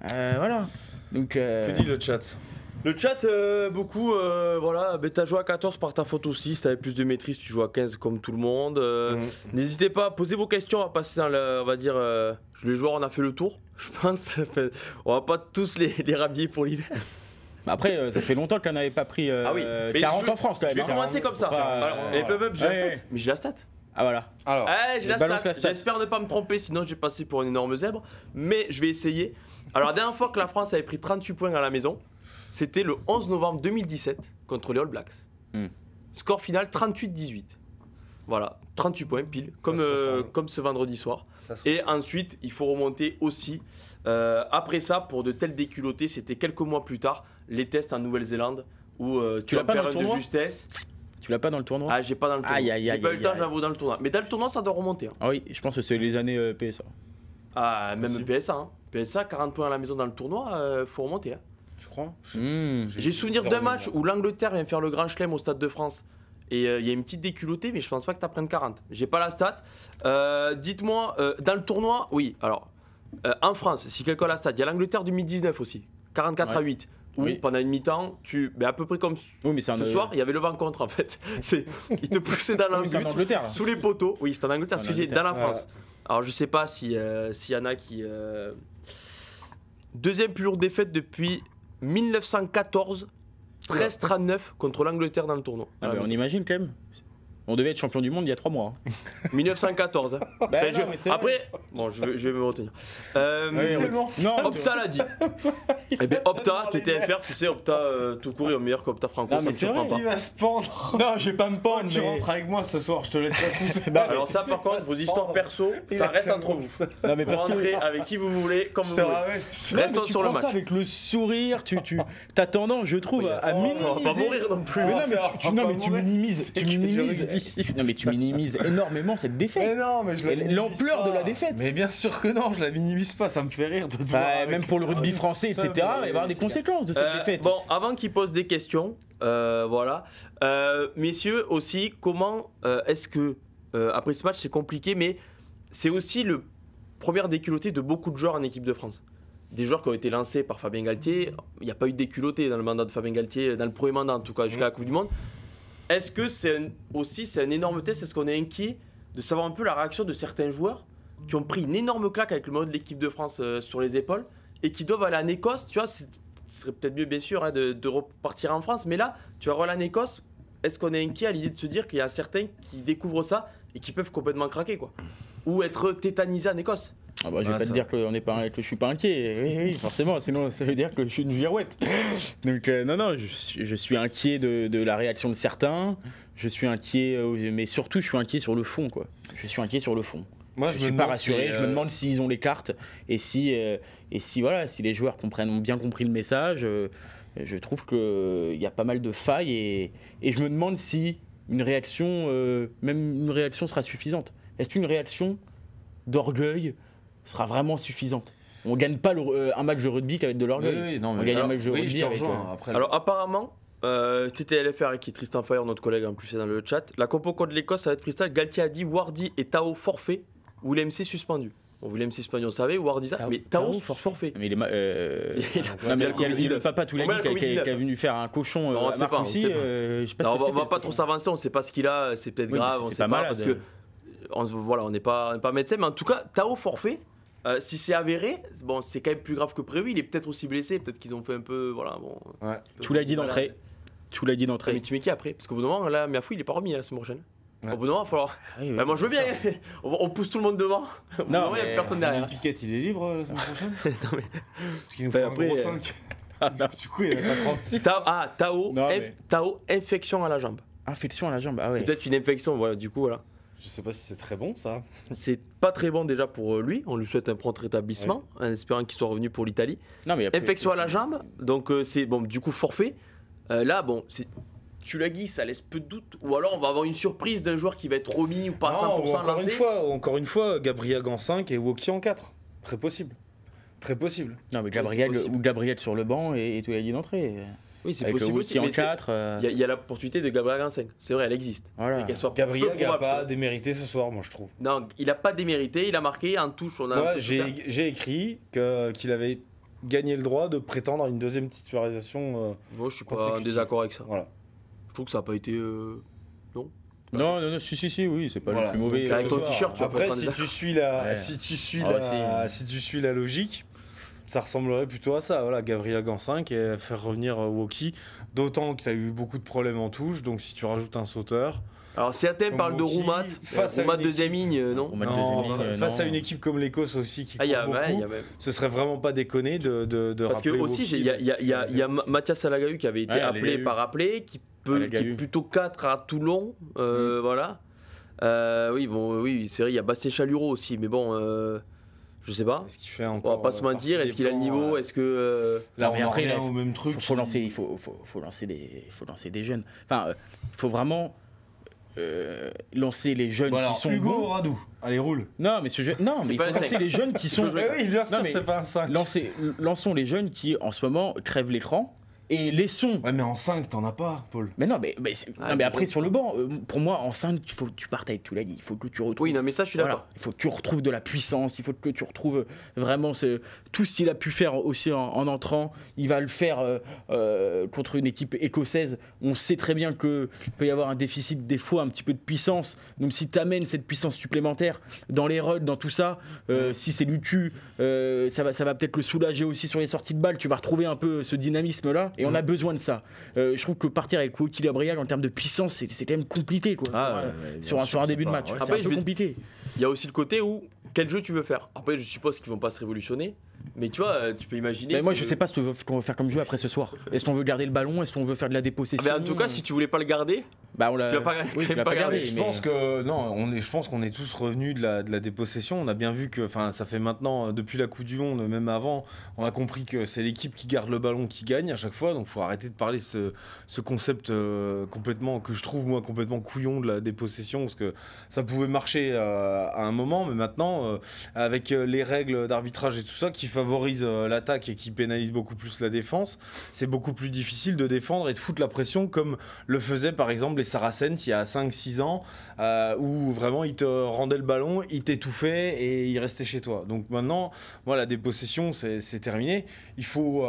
Voilà. Donc que dit le chat? Le chat, beaucoup, voilà, t'as joué à 14 par ta faute aussi, si t'avais plus de maîtrise, tu joues à 15 comme tout le monde. N'hésitez pas à poser vos questions, on va passer dans on va dire, les joueurs, on a fait le tour, je pense. On va pas tous les rhabiller pour l'hiver. Après, ça fait longtemps qu'on n'avait pas pris 40 en France quand même. Je vais commencer comme ça. Et j'ai la stat. Mais j'ai la stat. Ah voilà. Alors, j'ai la stat. J'espère ne pas me tromper, sinon j'ai passé pour un énorme zèbre. Mais je vais essayer. Alors, la dernière fois que la France avait pris 38 points à la maison, c'était le 11 novembre 2017 contre les All Blacks. Score final 38-18. Voilà, 38 points pile, comme ce vendredi soir. Et ensuite, il faut remonter aussi. Après ça, pour de tels déculottés, c'était quelques mois plus tard, les tests en Nouvelle-Zélande, où tu as perdu de justesse. Tu l'as pas dans le tournoi? Ah, j'ai pas dans le tournoi. J'ai pas eu le temps, j'avoue, dans le tournoi. Mais dans le tournoi, ça doit remonter. Hein. Ah oui, je pense que c'est les années PSA. Ah, même aussi. PSA. Hein. PSA, 40 points à la maison dans le tournoi, faut remonter. Hein. Je crois. J'ai souvenir d'un match où l'Angleterre vient faire le Grand Chelem au Stade de France. Et il y a une petite déculottée, mais je pense pas que tu apprennes 40. J'ai pas la stat. Dites-moi, dans le tournoi, oui, alors, en France, si quelqu'un a la stat, il y a l'Angleterre 2019 aussi, 44-8. Où pendant une mi-temps, à peu près comme ce soir, il y avait le vent contre en fait. Il te poussait dans l'Angleterre, sous les poteaux. Oui, c'est en Angleterre, ce que j'ai dans la France. Alors je sais pas s'il y en a qui. Deuxième plus lourde défaite depuis 1914, 13-39 contre l'Angleterre dans le tournoi. On imagine quand même. On devait être champion du monde il y a 3 mois. 1914. Hein. Après, bon, je vais me retenir. Opta l'a dit. Eh ben, Opta, TTFR, tu sais, Opta tout court est meilleur qu'Opta Franco. Ça me surprend pas. Il va se pendre. Non, je vais pas me pendre. Tu rentres avec moi ce soir, je te laisse pas pousser. Alors, ça, par contre, vos histoires perso, ça reste entre vous. Non, mais parce rentrez avec qui vous voulez, comme vous voulez. Restons sur le match. Avec le sourire, t'as tendance, je trouve, à minimiser. On va pas mourir non plus. Mais tu minimises. Non mais tu minimises énormément cette défaite. Mais non, mais je la minimise l'ampleur pas. de la défaite. Mais bien sûr que non, je la minimise pas, ça me fait rire de te voir. Même pour le rugby français, etc. Il va y avoir des conséquences de cette défaite. Bon, avant qu'ils posent des questions, voilà. Messieurs, aussi, comment est-ce que, après ce match, c'est compliqué, mais c'est aussi le premier déculotté de beaucoup de joueurs en équipe de France. Des joueurs qui ont été lancés par Fabien Galtier. Il n'y a pas eu de déculotté dans le mandat de Fabien Galtier, dans le premier mandat en tout cas, jusqu'à la Coupe du Monde. Est-ce que c'est un énorme test? Est-ce qu'on est inquiet de savoir un peu la réaction de certains joueurs qui ont pris une énorme claque avec le mode de l'équipe de France sur les épaules et qui doivent aller en Écosse, tu vois, ce serait peut-être mieux bien sûr hein, de repartir en France, mais là, tu vas aller en Écosse, est-ce qu'on est inquiet à l'idée de se dire qu'il y a certains qui découvrent ça et qui peuvent complètement craquer quoi, ou être tétanisés en Écosse? Ah bah, je vais pas te dire que je suis pas inquiet, oui, forcément, sinon ça veut dire que je suis une girouette. Donc non, je suis inquiet de la réaction de certains, je suis inquiet, mais surtout je suis inquiet sur le fond, quoi. Je suis inquiet sur le fond. Moi, je suis pas rassuré, je me demande s'ils ont les cartes et si voilà, si les joueurs ont bien compris le message. Je trouve qu'il y a pas mal de failles et je me demande si une réaction, même une réaction sera suffisante. Est-ce qu'une réaction d'orgueil sera vraiment suffisante? On gagne pas un match de rugby qu'avec de l'orgueil. Oui, non, on gagne un match de rugby je te avec... rejoins. Après, Alors apparemment, TTLFR qui est Tristan Fire, notre collègue en plus est dans le chat, la compo contre l'Écosse ça va être freestyle. Galtier a dit Wardy et Tao forfait, Willem C suspendu. Bon, Willem C suspendu on savait, Wardy ça, mais Tao forfait. Mais il y a le papa Toulani qui est venu faire un cochon à Marcoussis. On va pas trop s'avancer, on sait pas ce qu'il a, c'est peut-être grave, on sait pas parce que voilà, on n'est pas médecin, mais en tout cas Tao forfait. Si c'est avéré, bon, c'est quand même plus grave que prévu. Il est peut-être aussi blessé, peut-être qu'ils ont fait un peu, voilà, bon. Ouais. Tu l'as dit d'entrée. Tu l'as dit d'entrée. Mais tu mets qui après? Parce qu'au bout d'un moment, là, Miafou, il est pas remis la semaine prochaine. Ouais. Au bout d'un moment, il va falloir. Oui. Bah, moi, je veux bien. On pousse tout le monde devant. Au bout d'un moment, il n'y a personne derrière. Piquet, il est libre la semaine prochaine. Non, mais... Parce qu'il nous faut un gros 5. Du coup, il n'a pas 36. Tao, infection à la jambe. Infection à la jambe, ah ouais. C'est peut-être une infection, voilà, du coup, voilà. Je sais pas si c'est très bon ça. C'est pas très bon déjà pour lui. On lui souhaite un prompt rétablissement, en espérant qu'il soit revenu pour l'Italie. Infection à la jambe, donc c'est bon, du coup forfait. Là, bon, tu l'as dit, ça laisse peu de doute. Ou alors on va avoir une surprise d'un joueur qui va être remis ou pas à 100% encore une fois, Gabriel en 5 et Woki en 4. Très possible. Très possible. Non, mais Gabriel sur le banc et tu l'as dit d'entrée. Oui, c'est avec possible aussi. En 4, il y a l'opportunité de Gabriel en 5. C'est vrai, elle existe. Voilà. Gabriel n'a pas démérité ce soir, moi je trouve. Non, il n'a pas démérité. Il a marqué en touche. J'ai écrit qu'il avait gagné le droit de prétendre à une deuxième titularisation. Moi, je suis pas en désaccord avec ça. Voilà. Je trouve que ça n'a pas été. Non. Non, si, oui, c'est pas le plus mauvais. Avec ton t-shirt, tu après, si tu suis la logique. Ça ressemblerait plutôt à ça, voilà, Gabriel en 5 et faire revenir Woki. D'autant que tu as eu beaucoup de problèmes en touche, donc si tu rajoutes un sauteur. Alors certains parlent de Roumat, Roumat deuxième ligne, non? Face à une équipe comme l'Écosse aussi qui court beaucoup, ce serait vraiment pas déconné de parce que aussi il y a Mathias Salagahu qui avait été appelé par appelé, qui est plutôt 4 à Toulon, voilà. Oui, c'est vrai, il y a Bastien Chalureau aussi, mais bon. Je sais pas. Est-ce qu'il fait encore? On va pas se mentir. Est-ce qu'il a le niveau? Est-ce que là on revient au même truc? Faut lancer des jeunes. Enfin, il faut vraiment lancer les jeunes qui sont Hugo bons. Radou. Allez, roule. Non, mais il faut lancer les jeunes qui sont. Oui, bien sûr, c'est pas un 5. Lançons les jeunes qui en ce moment crèvent l'écran. Et laissons. Ouais, mais en 5, t'en as pas, Paul. Mais non, mais après, sur le banc, pour moi, en 5, il faut que tu partes avec Toulani. Il faut que tu retrouves. Oui, non, mais ça, je suis d'accord. Voilà. Il faut que tu retrouves de la puissance. Il faut que tu retrouves vraiment tout ce qu'il a pu faire aussi en entrant. Il va le faire contre une équipe écossaise. On sait très bien qu'il peut y avoir un déficit, des fois, un petit peu de puissance. Donc, si tu amènes cette puissance supplémentaire dans les runs, dans tout ça, si c'est l'UQ, ça va peut-être le soulager aussi sur les sorties de balles. Tu vas retrouver un peu ce dynamisme-là. Et on a besoin de ça. Je trouve que partir avec Woki Gabriel en termes de puissance, c'est quand même compliqué quoi. Sur un début de match. C'est un peu compliqué. Il y a aussi le côté où quel jeu tu veux faire. Après, je suppose qu'ils vont pas se révolutionner. Mais tu vois, tu peux imaginer. Mais moi, je sais pas ce qu'on veut faire comme jeu après ce soir. Est-ce qu'on veut garder le ballon? Est-ce qu'on veut faire de la dépossession? En tout cas, si tu voulais pas le garder, tu vas pas garder. Je pense qu'on est tous revenus de la dépossession. On a bien vu que, ça fait maintenant depuis la Coupe du Monde, même avant, on a compris que c'est l'équipe qui garde le ballon qui gagne à chaque fois. Donc, faut arrêter de parler ce concept complètement que je trouve moi complètement couillon de la dépossession, parce que ça pouvait marcher à un moment, mais maintenant avec les règles d'arbitrage et tout ça qui favorise l'attaque et qui pénalise beaucoup plus la défense, c'est beaucoup plus difficile de défendre et de foutre la pression comme le faisaient par exemple les Saracens il y a 5-6 ans où vraiment ils te rendaient le ballon, ils t'étouffaient et ils restaient chez toi. Donc maintenant, la dépossession c'est terminé. Il faut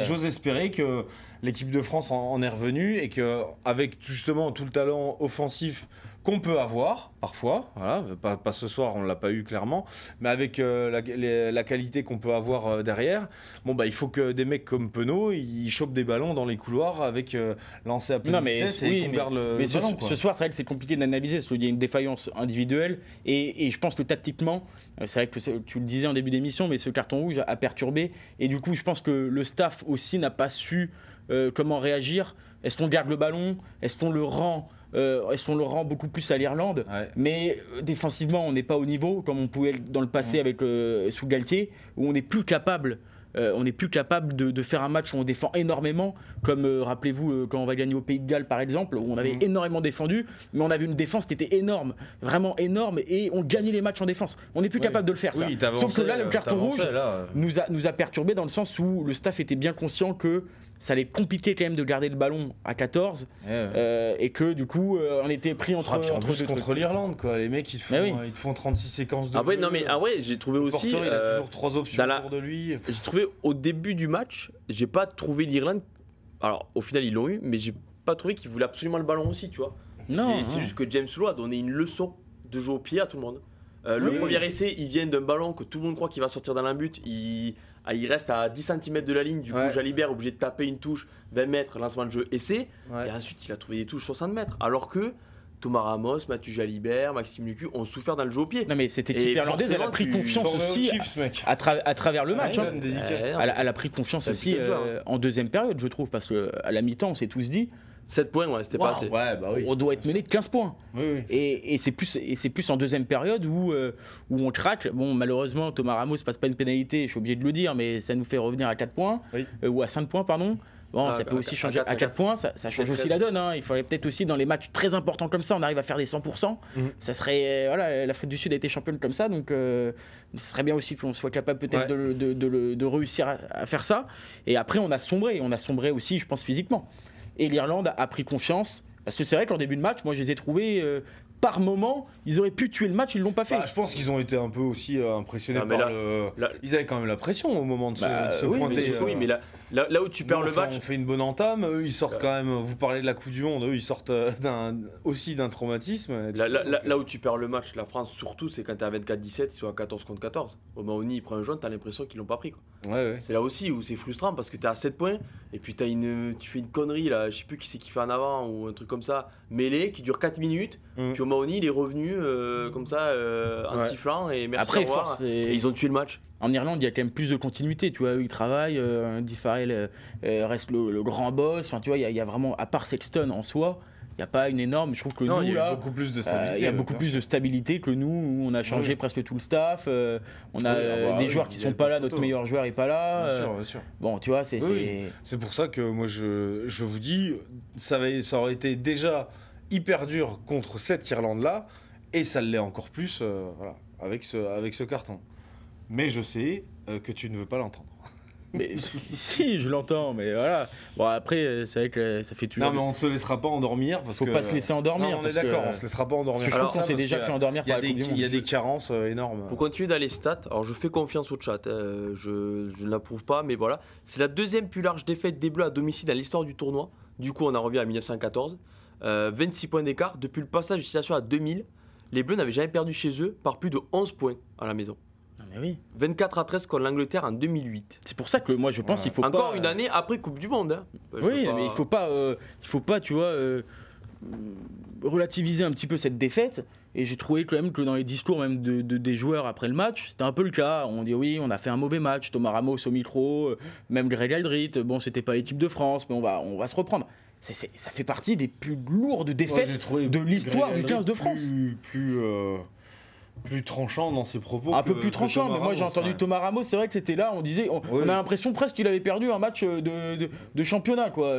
J'ose espérer que l'équipe de France en est revenue et qu'avec justement tout le talent offensif qu'on peut avoir parfois, voilà, pas ce soir, on ne l'a pas eu clairement, mais avec la qualité qu'on peut avoir derrière, il faut que des mecs comme Penaud, ils chopent des ballons dans les couloirs avec lancer à pleine vitesse et qu'on garde le ballon. Ce soir, c'est vrai que c'est compliqué d'analyser parce qu'il y a une défaillance individuelle et je pense que tactiquement, c'est vrai que tu le disais en début d'émission, mais ce carton rouge a perturbé et du coup, je pense que le staff aussi n'a pas su comment réagir. Est-ce qu'on garde le ballon? Est-ce qu'on le rend beaucoup plus à l'Irlande? Mais défensivement, on n'est pas au niveau comme on pouvait dans le passé avec sous Galtier, où on n'est plus capable. De faire un match où on défend énormément, comme rappelez-vous quand on va gagner au Pays de Galles par exemple, où on avait énormément défendu, mais on avait une défense qui était énorme, vraiment énorme, et on gagnait les matchs en défense. On n'est plus capable de le faire, ça. Sauf que là, le carton rouge nous a perturbé dans le sens où le staff était bien conscient que ça allait être compliqué quand même de garder le ballon à 14 et que du coup on était pris entre contre l'Irlande quoi. Les mecs ils te font 36 séquences de jeu. Non mais j'ai trouvé le aussi porteur, il a toujours 3 options autour de lui. J'ai trouvé au début du match, j'ai pas trouvé l'Irlande, alors au final ils l'ont eu, mais j'ai pas trouvé qu'ils voulaient absolument le ballon aussi, tu vois. C'est juste que James Lowe a donné une leçon de jeu au pied à tout le monde. Le premier essai, il vient d'un ballon que tout le monde croit qu'il va sortir dans un but, il reste à 10 cm de la ligne, du coup Jalibert est obligé de taper une touche, 20 mètres, lancement de jeu, essai, et ensuite il a trouvé des touches 60 mètres, alors que Thomas Ramos, Mathieu Jalibert, Maxime Lucu ont souffert dans le jeu au pied. Non mais cette équipe irlandaise, elle a pris confiance aussi à travers le match. Elle a pris confiance aussi en deuxième période, je trouve, parce qu'à la mi-temps, on s'est tous dit 7 points, c'était pas assez. On doit être mené de 15 points. Et c'est plus en deuxième période où on craque. Bon, malheureusement, Thomas Ramos passe pas une pénalité, je suis obligé de le dire, mais ça nous fait revenir à 4 points, ou à 5 points, pardon. Bon, ça peut aussi changer à 4 points, ça change aussi la donne. Hein. Il faudrait peut-être aussi, dans les matchs très importants comme ça, on arrive à faire des 100%. Ça serait. L'Afrique du Sud a été championne comme ça, donc ce serait bien aussi qu'on soit capable peut-être de réussir à faire ça. Et après, on a sombré aussi, je pense, physiquement. Et l'Irlande a pris confiance. Parce que c'est vrai qu'en début de match, moi je les ai trouvés par moment, ils auraient pu tuer le match, ils l'ont pas fait. Je pense qu'ils ont été un peu aussi impressionnés par ils avaient quand même la pression au moment de se pointer. Mais là où tu perds le match. On fait une bonne entame, eux ils sortent quand même, vous parlez de la Coupe du Monde, eux ils sortent aussi d'un traumatisme. Là où tu perds le match, la France surtout, c'est quand t'es à 24-17, ils sont à 14 contre 14. Au moment où il prend un jaune, t'as l'impression qu'ils l'ont pas pris, quoi. C'est là aussi où c'est frustrant parce que t'es à 7 points et puis tu fais une connerie là, je sais plus qui c'est qui fait en avant ou un truc comme ça, mêlé qui dure 4 minutes. Puis O'Mahony il est revenu comme ça en sifflant et merci après, au revoir. Et ils ont tué le match. En Irlande, il y a quand même plus de continuité. Tu vois, eux, ils travaillent. Andy Farrell reste le grand boss. Enfin, tu vois, il y a vraiment, à part Sexton en soi, il n'y a pas une énorme. Je trouve que nous, il y là, a beaucoup plus de stabilité. Il y a beaucoup plus de stabilité que nous, où on a changé presque tout le staff. On a des joueurs qui sont pas là. Notre meilleur joueur est pas là. Bien sûr. Bon, tu vois, c'est pour ça que moi, je vous dis, ça aurait été déjà hyper dur contre cette Irlande-là, et ça l'est encore plus avec ce carton. Mais je sais que tu ne veux pas l'entendre. Mais si, je l'entends, mais voilà. Bon, après, c'est vrai que ça fait toujours. Non, mais on ne se laissera pas endormir. Faut pas se laisser endormir. Non, on est d'accord, on ne se laissera pas endormir. Je trouve qu'on s'est déjà fait endormir par la Coupe du Monde. Il y a des carences énormes. Pour continuer dans les stats, alors je fais confiance au chat, je ne l'approuve pas, mais voilà. C'est la deuxième plus large défaite des Bleus à domicile dans l'histoire du tournoi. Du coup, on en revient à 1914. 26 points d'écart. Depuis le passage de situation à 2000, les Bleus n'avaient jamais perdu chez eux par plus de 11 points à la maison. Non mais oui. 24-13 contre l'Angleterre en 2008. C'est pour ça que moi je pense qu'il faut encore pas... une année après Coupe du Monde. Hein. Mais il faut pas, tu vois, relativiser un petit peu cette défaite. Et j'ai trouvé quand même que dans les discours même des joueurs après le match, c'était un peu le cas. On dit oui, on a fait un mauvais match. Thomas Ramos au micro, même Greg Aldrit. Bon, c'était pas l'équipe de France, mais on va se reprendre. Ça fait partie des plus lourdes défaites de l'histoire du 15 de France. Plus tranchant dans ses propos. Un peu plus tranchant, mais moi j'ai entendu Thomas Ramos, c'est vrai que c'était là, on disait, on a l'impression presque qu'il avait perdu un match de championnat, quoi.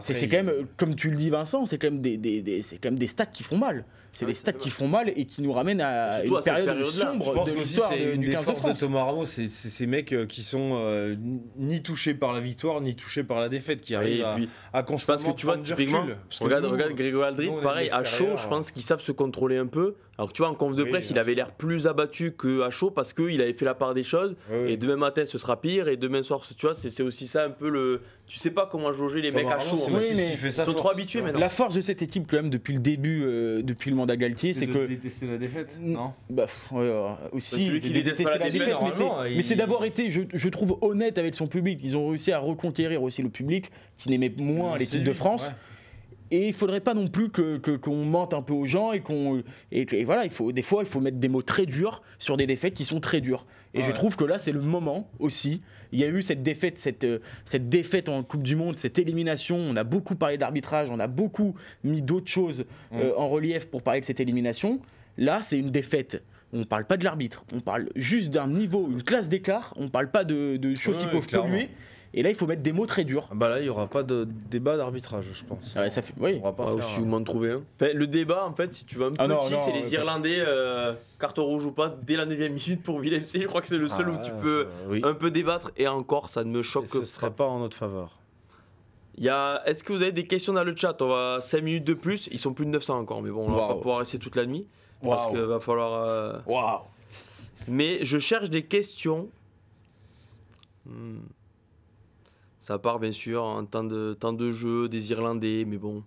C'est quand même, comme tu le dis Vincent, c'est quand même des stats qui font mal. C'est des stats qui font mal et qui nous ramènent à une période sombre de l'histoire du 15 de France. De Thomas Ramos, c'est ces mecs qui sont ni touchés par la victoire, ni touchés par la défaite, qui arrivent à constamment. Parce que tu vois, typiquement, regarde Grégory Aldrit, pareil, à chaud, je pense qu'ils savent se contrôler un peu. Alors que tu vois, en conf de presse, il avait l'air plus abattu qu'à chaud parce qu'il avait fait la part des choses. Et demain matin, ce sera pire. Et demain soir, tu vois, c'est aussi ça un peu le. Tu sais pas comment jauger les mecs à chaud. Ils sont trop habitués maintenant. La force de cette équipe, quand même, depuis le début, depuis le mandat Galtier, c'est que. Détester la défaite, non aussi, celui qui déteste pas la défaite, mais c'est d'avoir été, je trouve, honnête avec son public. Ils ont réussi à reconquérir aussi le public qui n'aimait moins l'équipe de France. Ouais. Et il faudrait pas non plus qu'on mente un peu aux gens et voilà, des fois il faut mettre des mots très durs sur des défaites qui sont très dures. Et je trouve que là c'est le moment aussi. Il y a eu cette défaite en Coupe du Monde, cette élimination. On a beaucoup parlé d'arbitrage, on a beaucoup mis d'autres choses en relief pour parler de cette élimination. Là c'est une défaite. On ne parle pas de l'arbitre, on parle juste d'un niveau, une classe d'écart. On ne parle pas de choses qui peuvent polluer. Et là, il faut mettre des mots très durs. Bah là, il n'y aura pas de débat d'arbitrage, je pense. Ouais, ça fait... Oui. On va pas faire... Si vous m'en trouvez un. Enfin, le débat, en fait, si tu veux un petit, c'est les Irlandais, carton rouge ou pas, dès la 9e minute pour Willem C. Je crois que c'est le seul où tu peux un peu débattre. Et encore, ça ne me choque pas. Ce serait pas en notre faveur. Est-ce que vous avez des questions dans le chat? On va 5 minutes de plus. Ils sont plus de 900 encore, mais bon, on va pas pouvoir rester toute la nuit. Parce qu'il va falloir... Mais je cherche des questions. Ça part bien sûr en temps de jeu des Irlandais, mais bon,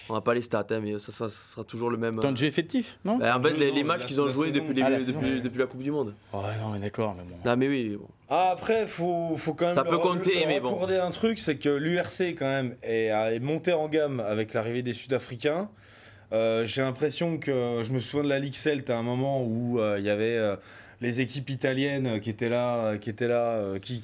on n'a pas les stats, hein, mais ça sera toujours le même. Temps de jeu effectif, non? En fait, les matchs qu'ils ont joués depuis la Coupe du Monde. Ouais, non, mais d'accord, mais bon. Non, mais oui. Bon. Après, faut quand même. Ça peut compter, mais bon. Un truc, c'est que l'URC quand même est monté en gamme avec l'arrivée des Sud-Africains. J'ai l'impression que je me souviens de la Ligue Celt à un moment où il y avait les équipes italiennes qui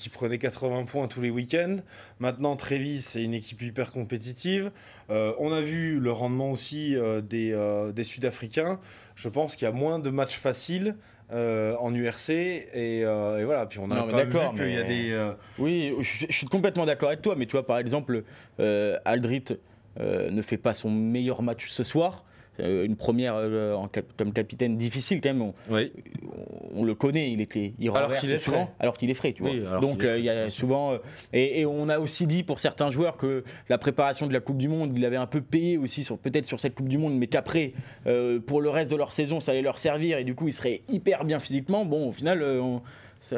prenaient 80 points tous les week-ends. Maintenant, Trevis, c'est une équipe hyper compétitive. On a vu le rendement aussi des Sud-Africains. Je pense qu'il y a moins de matchs faciles en URC et voilà. Puis on a vu qu'il y a des... Oui, je suis complètement d'accord avec toi, mais tu vois, par exemple, Aldrit ne fait pas son meilleur match ce soir. Une première comme capitaine difficile quand même. On le connaît, il renverse souvent alors qu'il est frais, tu vois. Oui, donc il y a souvent et on a aussi dit pour certains joueurs que la préparation de la Coupe du Monde, il avait un peu payé aussi peut-être sur cette Coupe du Monde, mais qu'après pour le reste de leur saison, ça allait leur servir et du coup ils seraient hyper bien physiquement. Bon, au final, c'est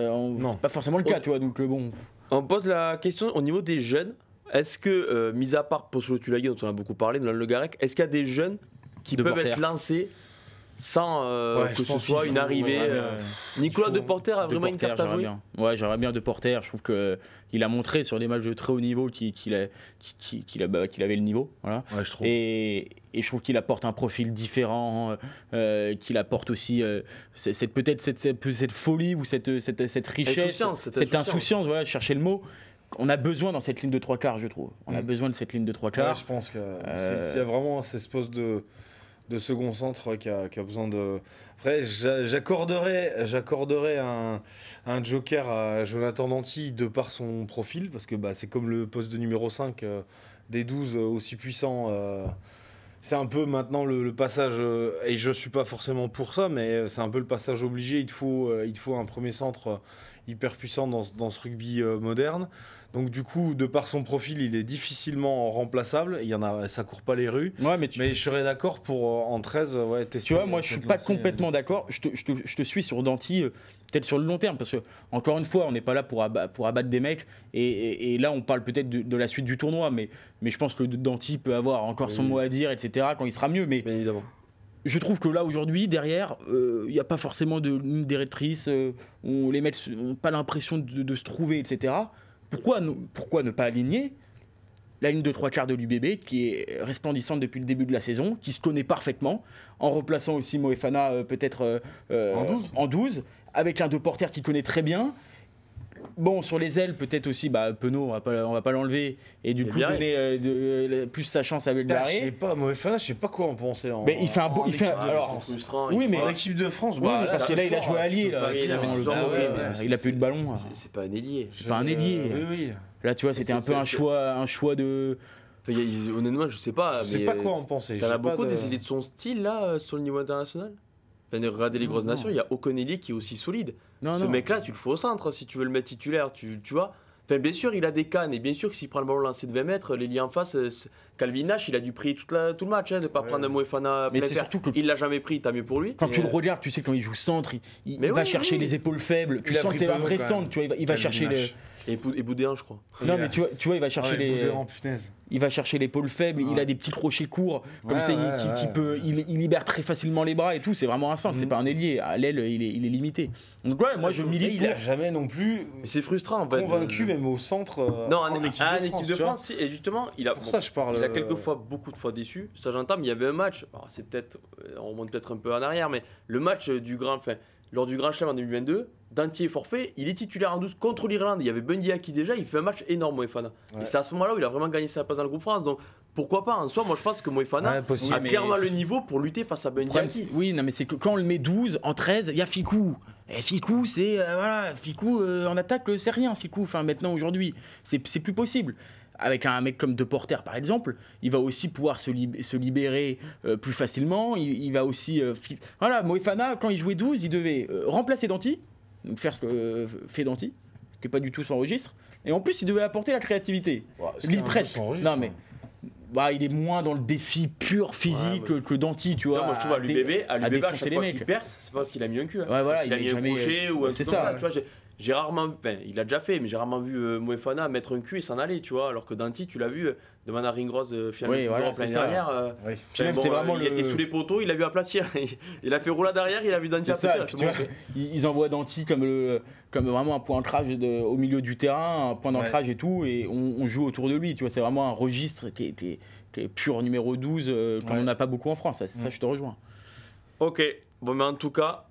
pas forcément le cas, tu vois. Donc bon. On pose la question au niveau des jeunes. Est-ce que, mis à part Pozzolo Tulagi, dont on a beaucoup parlé, Nolan Le Garec, est-ce qu'il y a des jeunes qui peuvent être lancés sans que ce soit une arrivée Nicolas Deporter a vraiment une carte à jouer. Ouais, j'aimerais bien Deporter. Je trouve qu'il a montré sur des matchs de très haut niveau qu'il avait le niveau. Voilà. Ouais, je trouve. Et je trouve qu'il apporte un profil différent, qu'il apporte aussi peut-être cette folie ou cette richesse, cette insouciance, voilà, chercher le mot. On a besoin dans cette ligne de 3/4, je trouve. On a besoin de cette ligne de 3/4. Ouais, je pense qu'il y a vraiment cette poste de second centre qui a besoin de... Après, j'accorderais un joker à Jonathan Danty de par son profil, parce que c'est comme le poste de numéro 5 des 12 aussi puissants. C'est un peu maintenant le passage, et je ne suis pas forcément pour ça, mais c'est un peu le passage obligé. Il te faut un premier centre hyper puissant dans ce rugby moderne. Donc du coup, de par son profil, il est difficilement remplaçable. Ça court pas les rues. Ouais, mais je serais d'accord pour en 13 tester. Tu vois, moi je suis pas complètement d'accord. Je te suis sur Danty, peut-être sur le long terme, parce que encore une fois, on n'est pas là pour abattre des mecs. Et là, on parle peut-être de la suite du tournoi, mais je pense que Danty peut avoir encore son mot à dire, etc. Quand il sera mieux. Mais bien évidemment. Je trouve que là, aujourd'hui, derrière, il n'y a pas forcément de ligne directrice. Les mecs n'ont pas l'impression de se trouver, etc. Pourquoi ne pas aligner la ligne de 3/4 de l'UBB, qui est resplendissante depuis le début de la saison, qui se connaît parfaitement, en replaçant aussi Moefana peut-être en 12, avec un Deporter qui connaît très bien. Bon, sur les ailes, peut-être aussi, Penaud, on va pas l'enlever, et du coup donner plus sa chance à Beldaré. Je sais pas, Moefana, je sais pas quoi en penser. Mais il fait un beau, oui, mais en équipe de France, parce que là il a joué allié, il a plus de ballon. C'est pas un ailier. C'est pas un ailier. Oui. Là, tu vois, c'était un peu un choix de. Honnêtement, je sais pas. Je sais pas quoi en penser. T'en as beaucoup des idées de son style là sur le niveau international. Regardez les grosses nations, il y a aucun ailier qui est aussi solide. Ce mec-là, tu le fais au centre si tu veux le mettre titulaire, tu vois. Enfin, bien sûr, il a des cannes, et bien sûr que s'il prend le ballon lancé de 20 mètres, l'ailier en face, Calvin Nash, il a dû prier tout le match de ne pas prendre un Moefana. Mais c'est surtout que il l'a jamais pris, tant mieux pour lui. Quand tu le regardes, tu sais quand il joue centre, il va chercher les épaules faibles. Tu sens que c'est un vrai centre, tu vois, il va chercher les. Et Boudéan, je crois. Non, mais tu vois, il va chercher les. Boudéan, punaise. Il va chercher l'épaule faible, il a des petits crochets courts, comme ça, il libère très facilement les bras et tout. C'est vraiment un centre, c'est pas un ailier. À l'aile, il est limité. Donc ouais, moi je milite. Il a jamais non plus. C'est frustrant en fait. Convaincu même au centre. Non, en équipe de France, et justement, il a. Pour ça, je parle. Il a beaucoup de fois déçu. Ça j'entends, mais il y avait un match. C'est peut-être, on remonte peut-être un peu en arrière, mais le match lors du Grand Chelem en 2022, Danty est forfait, il est titulaire en 12 contre l'Irlande. Il y avait Bundy Aki déjà, il fait un match énorme, Moefana. Et c'est à ce moment-là où il a vraiment gagné sa place dans le groupe France. Donc pourquoi pas, en soi, moi je pense que Moefana a clairement le niveau pour lutter face à Bundy Aki. Oui, non, mais c'est que quand on le met 12, en 13, il y a Ficou. Et Ficou, c'est. Ficou, en attaque, c'est rien, Ficou. Enfin, maintenant, aujourd'hui, c'est plus possible. Avec un mec comme De Porter par exemple, il va aussi pouvoir se libérer plus facilement. Il va aussi. Voilà, Moefana, quand il jouait 12, il devait remplacer Danty, donc faire ce que fait Danty, ce qui n'est pas du tout son registre. Et en plus, il devait apporter la créativité. Presque. Non, mais. Il est moins dans le défi pur physique que Danty, tu vois. Moi, je trouve à l'UBB, à chaque fois qu'il perce, c'est pas parce qu'il a mis un cul. Parce qu'il a mis un crochet ou un truc comme ça. Tu vois, j'ai rarement, il l'a déjà fait, mais j'ai rarement vu Moefana mettre un cul et s'en aller, tu vois. Alors que Danty, tu l'as vu, de manière Ringrose, finalement, l'année dernière. Il était sous les poteaux, il l'a vu aplatir. Il a fait rouler derrière, il a vu Danty aplatir. Ils envoient Danty comme vraiment un point d'ancrage au milieu du terrain, un point d'ancrage et tout, et on joue autour de lui. Tu vois, c'est vraiment un registre qui est pur numéro 12, qu'on n'a pas beaucoup en France. Ça, je te rejoins. Ok, bon, mais en tout cas.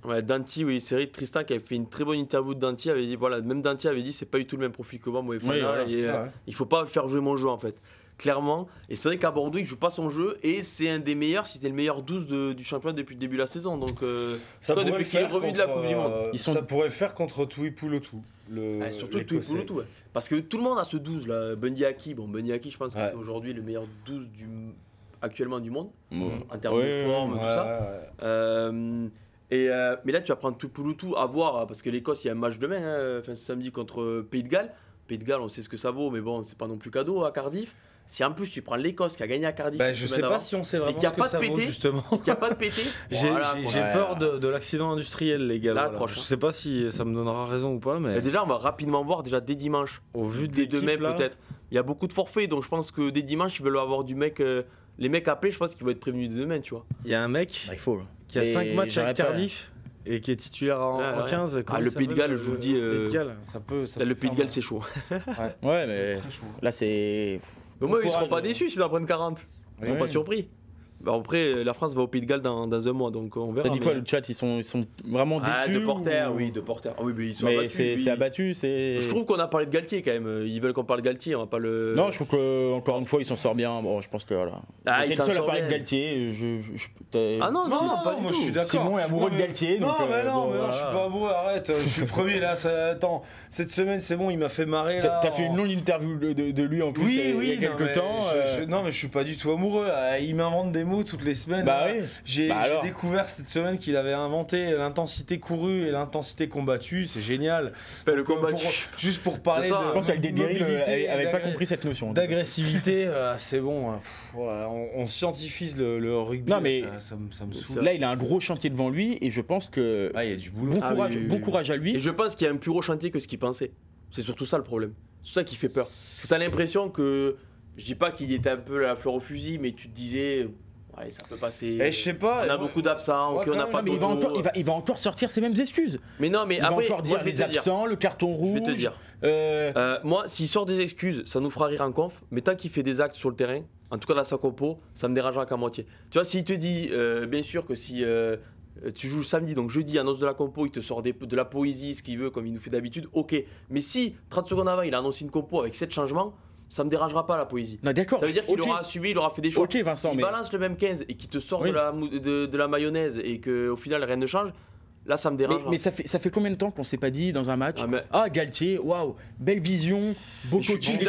Ouais, Danty, oui, c'est vrai que Tristan qui avait fait une très bonne interview de Danty avait dit, voilà, même Danty avait dit c'est pas du tout le même profil que moi, il faut pas faire jouer mon jeu en fait, clairement. Et c'est vrai qu'à Bordeaux il joue pas son jeu et c'est un des meilleurs, c'était le meilleur 12 du championnat depuis le début de la saison. Donc depuis qu'il est revenu de la Coupe du Monde. Ça pourrait le faire contre Tuipulotu. Surtout Tuipulotu, ouais. Parce que tout le monde a ce 12 là, Bundy Aki. Bon, Bundy Aki, je pense que c'est aujourd'hui le meilleur 12 actuellement du monde en termes de forme, tout ça. Mais là, tu vas prendre Tuipulotu à voir, parce que l'Écosse, il y a un match demain, samedi contre Pays de Galles. Pays de Galles, on sait ce que ça vaut, mais bon, c'est pas non plus cadeau à Cardiff. Si en plus tu prends l'Écosse qui a gagné à Cardiff, je sais pas si on sait vraiment ce que ça vaut, justement. Il n'y a pas de pété. J'ai peur de l'accident industriel, les gars. Là, je sais pas si ça me donnera raison ou pas, mais déjà, on va rapidement voir déjà dès dimanche, au vu dès demain peut-être. Il y a beaucoup de forfaits, donc je pense que dès dimanche, ils veulent avoir du mec. Les mecs appelés, je pense qu'ils vont être prévenus dès demain, tu vois. Il y a un mec qui a 5 matchs avec Cardiff. Et qui est titulaire en 15. Le Pays de Galles, je vous le dis. Le Pays de Galles, c'est chaud. Ouais, mais là, c'est. Mais moi, ils seront pas déçus s'ils en prennent 40. Ils seront pas surpris. Après, la France va au Pays de Galles dans un mois, donc on verra. Ça dit quoi le chat, ils sont vraiment déçus De Porter, oui, de Porter. Ah oui, mais ils sont abattus. C'est abattu, Je trouve qu'on a parlé de Galtier quand même. Ils veulent qu'on parle de Galtier, on va pas le. Non, je trouve qu'encore une fois, il s'en sort bien. Bon, je pense que voilà. Il est le seul à parler de Galtier. Non, moi je suis d'accord. Simon est amoureux de Galtier. Non, mais non, je suis pas amoureux, arrête. Je suis le premier là. Attends, cette semaine, c'est bon, il m'a fait marrer là. T'as fait une longue interview de lui en plus il y a quelques temps. Non, mais je suis pas du tout amoureux. Il m'invente des mots toutes les semaines. J'ai découvert cette semaine qu'il avait inventé l'intensité courue et l'intensité combattue, c'est génial. Le combattu. Juste pour parler de je pense qu'avec des mobilité, elle avait pas compris cette notion. D'agressivité, c'est bon. On scientifise le rugby. Non, mais ça me saoule. Là, il a un gros chantier devant lui et je pense que il y a du boulot. Bon courage à lui. Et je pense qu'il y a un plus gros chantier que ce qu'il pensait. C'est surtout ça le problème. C'est ça qui fait peur. Tu as l'impression que, je dis pas qu'il était un peu la fleur au fusil, mais tu te disais. Ouais, ça peut passer. Je sais pas. On a beaucoup d'absents. On n'a pas de il va encore sortir ces mêmes excuses. Mais non, mais il après, va encore dire les absents, le carton rouge. Je vais te dire. Moi, s'il sort des excuses, ça nous fera rire en conf. Mais tant qu'il fait des actes sur le terrain, en tout cas dans sa compo, ça me dérangera qu'à moitié. Tu vois, s'il te dit, bien sûr que si tu joues samedi, donc jeudi, annonce de la compo, il te sort de la poésie, ce qu'il veut, comme il nous fait d'habitude, ok. Mais si 30 secondes avant, il a annoncé une compo avec 7 changements. Ça me dérangera pas la poésie. Non, d'accord. Ça veut dire qu'il aura assumé, il aura fait des choix. Ok, Vincent, S'il balance le même 15 et qu'il te sort de la mayonnaise et qu'au final rien ne change, là ça me dérange. Mais ça fait combien de temps qu'on s'est pas dit dans un match Galtier, waouh, belle vision, beau coaching.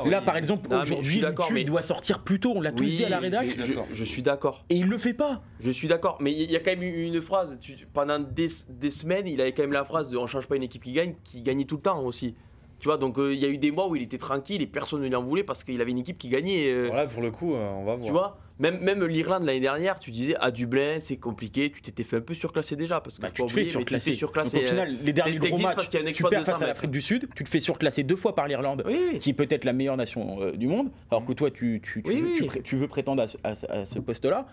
Là par exemple, aujourd'hui, il doit sortir plus tôt, on l'a tous dit à la rédac. Je suis d'accord. Et il le fait pas. Je suis d'accord, mais il y a quand même une phrase, pendant des semaines, il avait quand même la phrase de on change pas une équipe qui gagne tout le temps aussi. Tu vois, donc il y a eu des mois où il était tranquille et personne ne lui en voulait parce qu'il avait une équipe qui gagnait. Voilà, pour le coup, on va voir. Tu vois, même l'Irlande l'année dernière, tu disais à Dublin, c'est compliqué, tu t'étais fait un peu surclasser déjà. Parce que Tu te fais surclasser. Donc, au final, les derniers gros matchs, tu perds face à l'Afrique du Sud, tu te fais surclasser 2 fois par l'Irlande, qui est peut-être la meilleure nation du monde, alors que toi, tu veux prétendre à ce poste-là.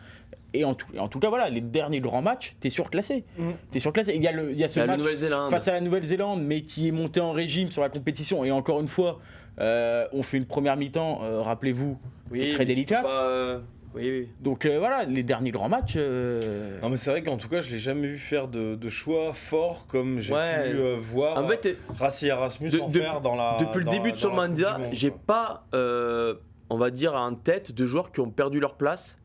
Et en tout cas, voilà, les derniers grands matchs, t'es surclassé. T'es surclassé. Il y a ce match face à la Nouvelle-Zélande, mais qui est monté en régime sur la compétition. Et encore une fois, on fait une première mi-temps, rappelez-vous, très délicate. Oui. Donc voilà, les derniers grands matchs. Non, mais c'est vrai qu'en tout cas, je l'ai jamais vu faire de choix forts comme j'ai pu voir en fait, Rassi Erasmus en faire dans la. Depuis le début de son mandat, j'ai pas, on va dire, en tête de joueurs qui ont perdu leur place,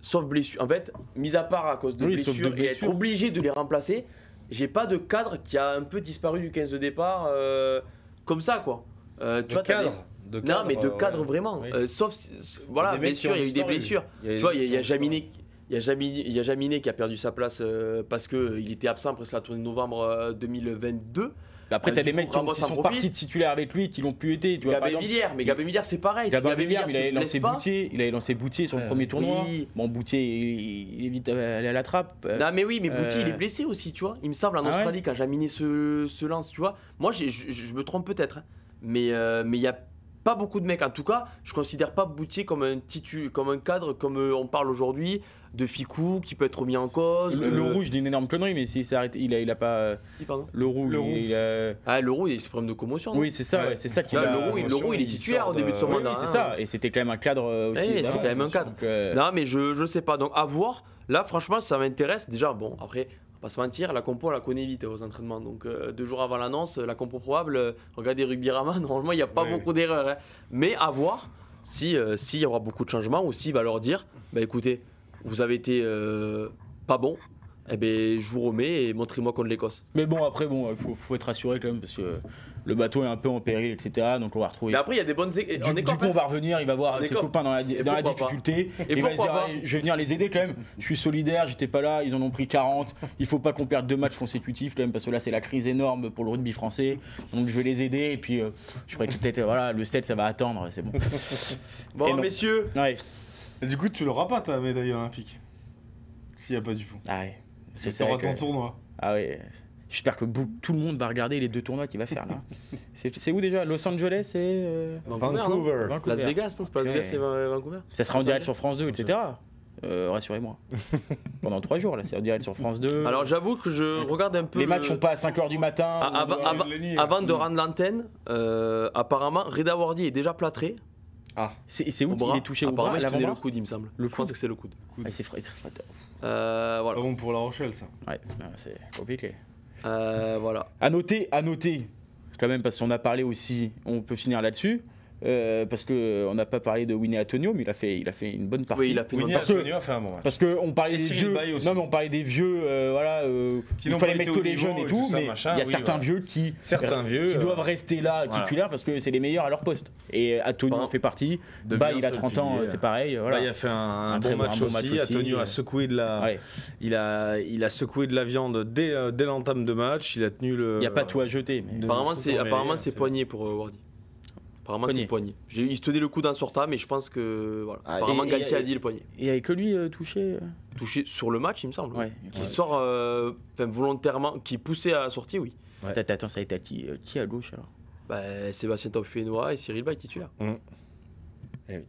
sauf blessure. En fait, mis à part à cause de blessures et être obligé de les remplacer, j'ai pas de cadre qui a un peu disparu du 15 de départ comme ça, quoi. Tu vois, cadre. Non, mais de cadre vraiment. Sauf, voilà, bien sûr, il y a eu des blessures. Tu vois, il y a Jaminet. Il y a Jaminet qui a perdu sa place parce qu'il était absent après la tournée de novembre 2022. Après, t'as des mecs qui sont partis de titulaire avec lui, qui l'ont plus été. Gabin Villiers, c'est pareil. Gabin Villiers, il avait lancé Boutier sur le premier tournoi. Bon, Boutier, il est vite allé à la trappe. Non, mais oui, mais Boutier, il est blessé aussi, tu vois. Il me semble en Australie, quand Jaminet se lance, tu vois. Moi, je me trompe peut-être, mais il y a pas beaucoup de mecs. En tout cas, je considère pas Boutier comme un cadre, comme on parle aujourd'hui, de Ficou qui peut être remis en cause. Le Roux, je dis une énorme connerie, mais s'il s'est arrêté, il a pas. Pardon. Le Roux. Le Roux, il a ses problèmes de commotion. Oui, c'est ça, c'est ça qui Le Roux, il est titulaire au début de son mandat. Oui, c'est ça, et c'était quand même un cadre aussi. C'est quand même un cadre. Non, mais je sais pas. Donc, à voir. Là, franchement, ça m'intéresse. Déjà, bon, après. On va pas se mentir, la compo on la connaît vite aux entraînements. Donc 2 jours avant l'annonce, la compo probable, regardez Rugby-Rama, normalement il n'y a pas beaucoup d'erreurs. Hein. Mais à voir s'il y aura beaucoup de changements ou s'il va leur dire, bah écoutez, vous avez été pas bon, eh ben, je vous remets et montrez-moi contre l'Écosse. Mais bon, après, faut être rassuré quand même parce que le bateau est un peu en péril, etc. Donc on va retrouver. Mais après, il y a des bonnes équipes. Du coup, on va revenir, il va voir ses copains dans la difficulté. Et il va se dire, je vais venir les aider quand même. Je suis solidaire, j'étais pas là, ils en ont pris 40. Il faut pas qu'on perde 2 matchs consécutifs quand même parce que là, c'est la crise énorme pour le rugby français. Donc je vais les aider et puis je ferai peut-être, voilà, le 7, ça va attendre, c'est bon. Bon, messieurs. Ouais. Et du coup, tu l'auras pas ta médaille olympique s'il n'y a pas du fond. Ah ouais. Tu auras ton tournoi. Ah ouais. J'espère que tout le monde va regarder les 2 tournois qu'il va faire là. C'est où déjà? Los Angeles et Vancouver. Las Vegas, non? C'est pas Las Vegas, c'est Vancouver. Ça sera en direct sur France 2, etc. Rassurez-moi. Pendant 3 jours là, c'est en direct sur France 2. Alors j'avoue que je regarde un peu. Les matchs sont pas à 5h du matin. Avant de rendre l'antenne, apparemment Reda Wardy est déjà plâtré. Ah. C'est où qu'il est touché au bras? Apparemment, il le coude, il me semble. Je pense que c'est le coude. Ah, c'est frais. Voilà. Pas bon pour La Rochelle, ça. Ouais, c'est compliqué. Voilà. À noter, quand même, parce qu'on a parlé aussi, on peut finir là-dessus. Parce qu'on n'a pas parlé de Winnie Antonio, mais il a fait une bonne partie. Oui, il a fait Winnie Antonio a fait un bon match. Parce qu'on parlait des vieux. Non, mais on parlait des vieux, voilà, il fallait mettre que les jeunes et tout, mais il y a certains vieux qui doivent rester là titulaires parce que c'est les meilleurs à leur poste. Et Antonio en fait partie. Il a 30 ans, c'est pareil. Voilà. Il a fait un bon match aussi. Antonio a secoué de la, il a secoué de la viande dès l'entame de match. Il a tenu le. Il n'y a pas tout à jeter. Apparemment, c'est poigné pour Wardy. Apparemment, c'est le poignet. Il se tenait le coup en sortant, mais je pense que. Voilà. Apparemment, Galtier a dit le poignet. Et avec lui touché Touché sur le match, il me semble. Ouais. Qui sort volontairement, qui poussait à la sortie, oui. Ouais. Attends, ça a été qui à gauche alors? Sébastien Tauffuenois et Cyril Bay titulaire. Et oui.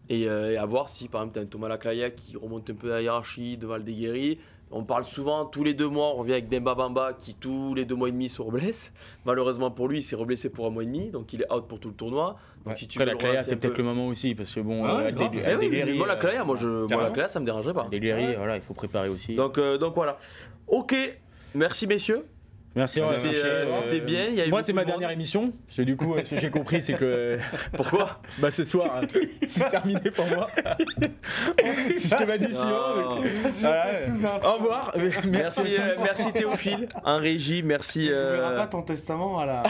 Et à voir si, par exemple, tu as un Thomas Laclaya qui remonte un peu la hiérarchie devant le Deguerry. On parle souvent, tous les 2 mois, on revient avec Demba Bamba qui, tous les 2 mois et demi, se reblesse. Malheureusement pour lui, il s'est reblessé pour 1 mois et demi, donc il est out pour tout le tournoi. Donc, si tu après, Laclaya, c'est peut-être le moment aussi, parce que bon, Deguerry. Moi, Laclaya, ça me dérangerait pas. Deguerry, voilà, il faut préparer aussi. Donc voilà. Ok, merci messieurs. Merci, c'était bien. Moi, c'est ma dernière émission. Parce que du coup, ce que j'ai compris, c'est que. Pourquoi? Ce soir, c'est terminé pour moi. C'est ce que m'a dit Simon. Au revoir. Merci Théophile. En régie, merci. Tu ne verras pas ton testament à la.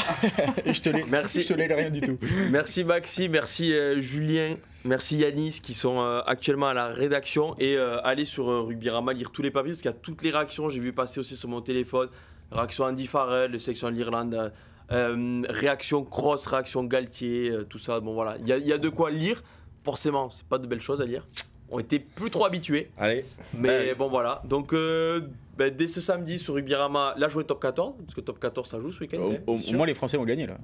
Je te l'ai rien du tout. Merci Maxime, merci Julien. Merci Yanis qui sont actuellement à la rédaction. Et allez sur Rugby-Rama lire tous les papiers parce qu'il y a toutes les réactions. J'ai vu passer aussi sur mon téléphone. Réaction Andy Farrell, les sections de l'Irlande réaction Cross, réaction Galtier, tout ça. Bon voilà, il y a de quoi lire. Forcément, c'est pas de belles choses à lire. On était plus trop habitués. Allez. Mais bon voilà. Donc dès ce samedi sur Rugby-Rama, la journée top 14, parce que top 14 ça joue ce week-end. Au moins les Français vont gagner là.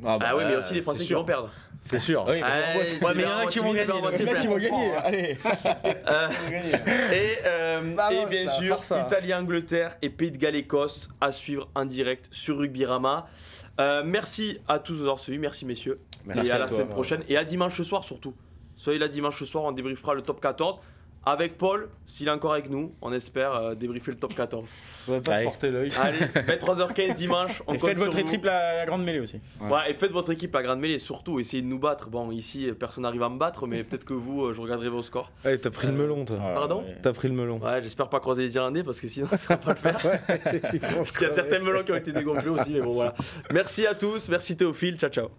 Ah oui, mais aussi les Français qui vont perdre. C'est sûr. Oui, mais il y en a qui vont gagner. Allez. Et bien sûr, Italie-Angleterre et Pays de Galles-Écosse à suivre en direct sur Rugby-Rama. Merci à tous d'avoir suivi, merci messieurs. Merci et à la toi, semaine prochaine. Et à dimanche soir surtout. Soyez là dimanche soir, on débriefera le top 14. Avec Paul, s'il est encore avec nous, on espère débriefer le top 14. On va pas porter l'œil. Allez, 23h15 dimanche. On et faites votre équipe la grande mêlée aussi. Ouais, et faites votre équipe la grande mêlée, surtout essayez de nous battre. Bon, ici, personne n'arrive à me battre, mais peut-être que vous, je regarderai vos scores. Hey, t'as pris le melon, toi. Pardon ? T'as pris le melon. Ouais, j'espère pas croiser les Irlandais parce que sinon ça va pas le faire. Parce qu'il y a certains melons qui ont été dégonflés aussi, mais bon voilà. Merci à tous, merci Théophile, ciao ciao.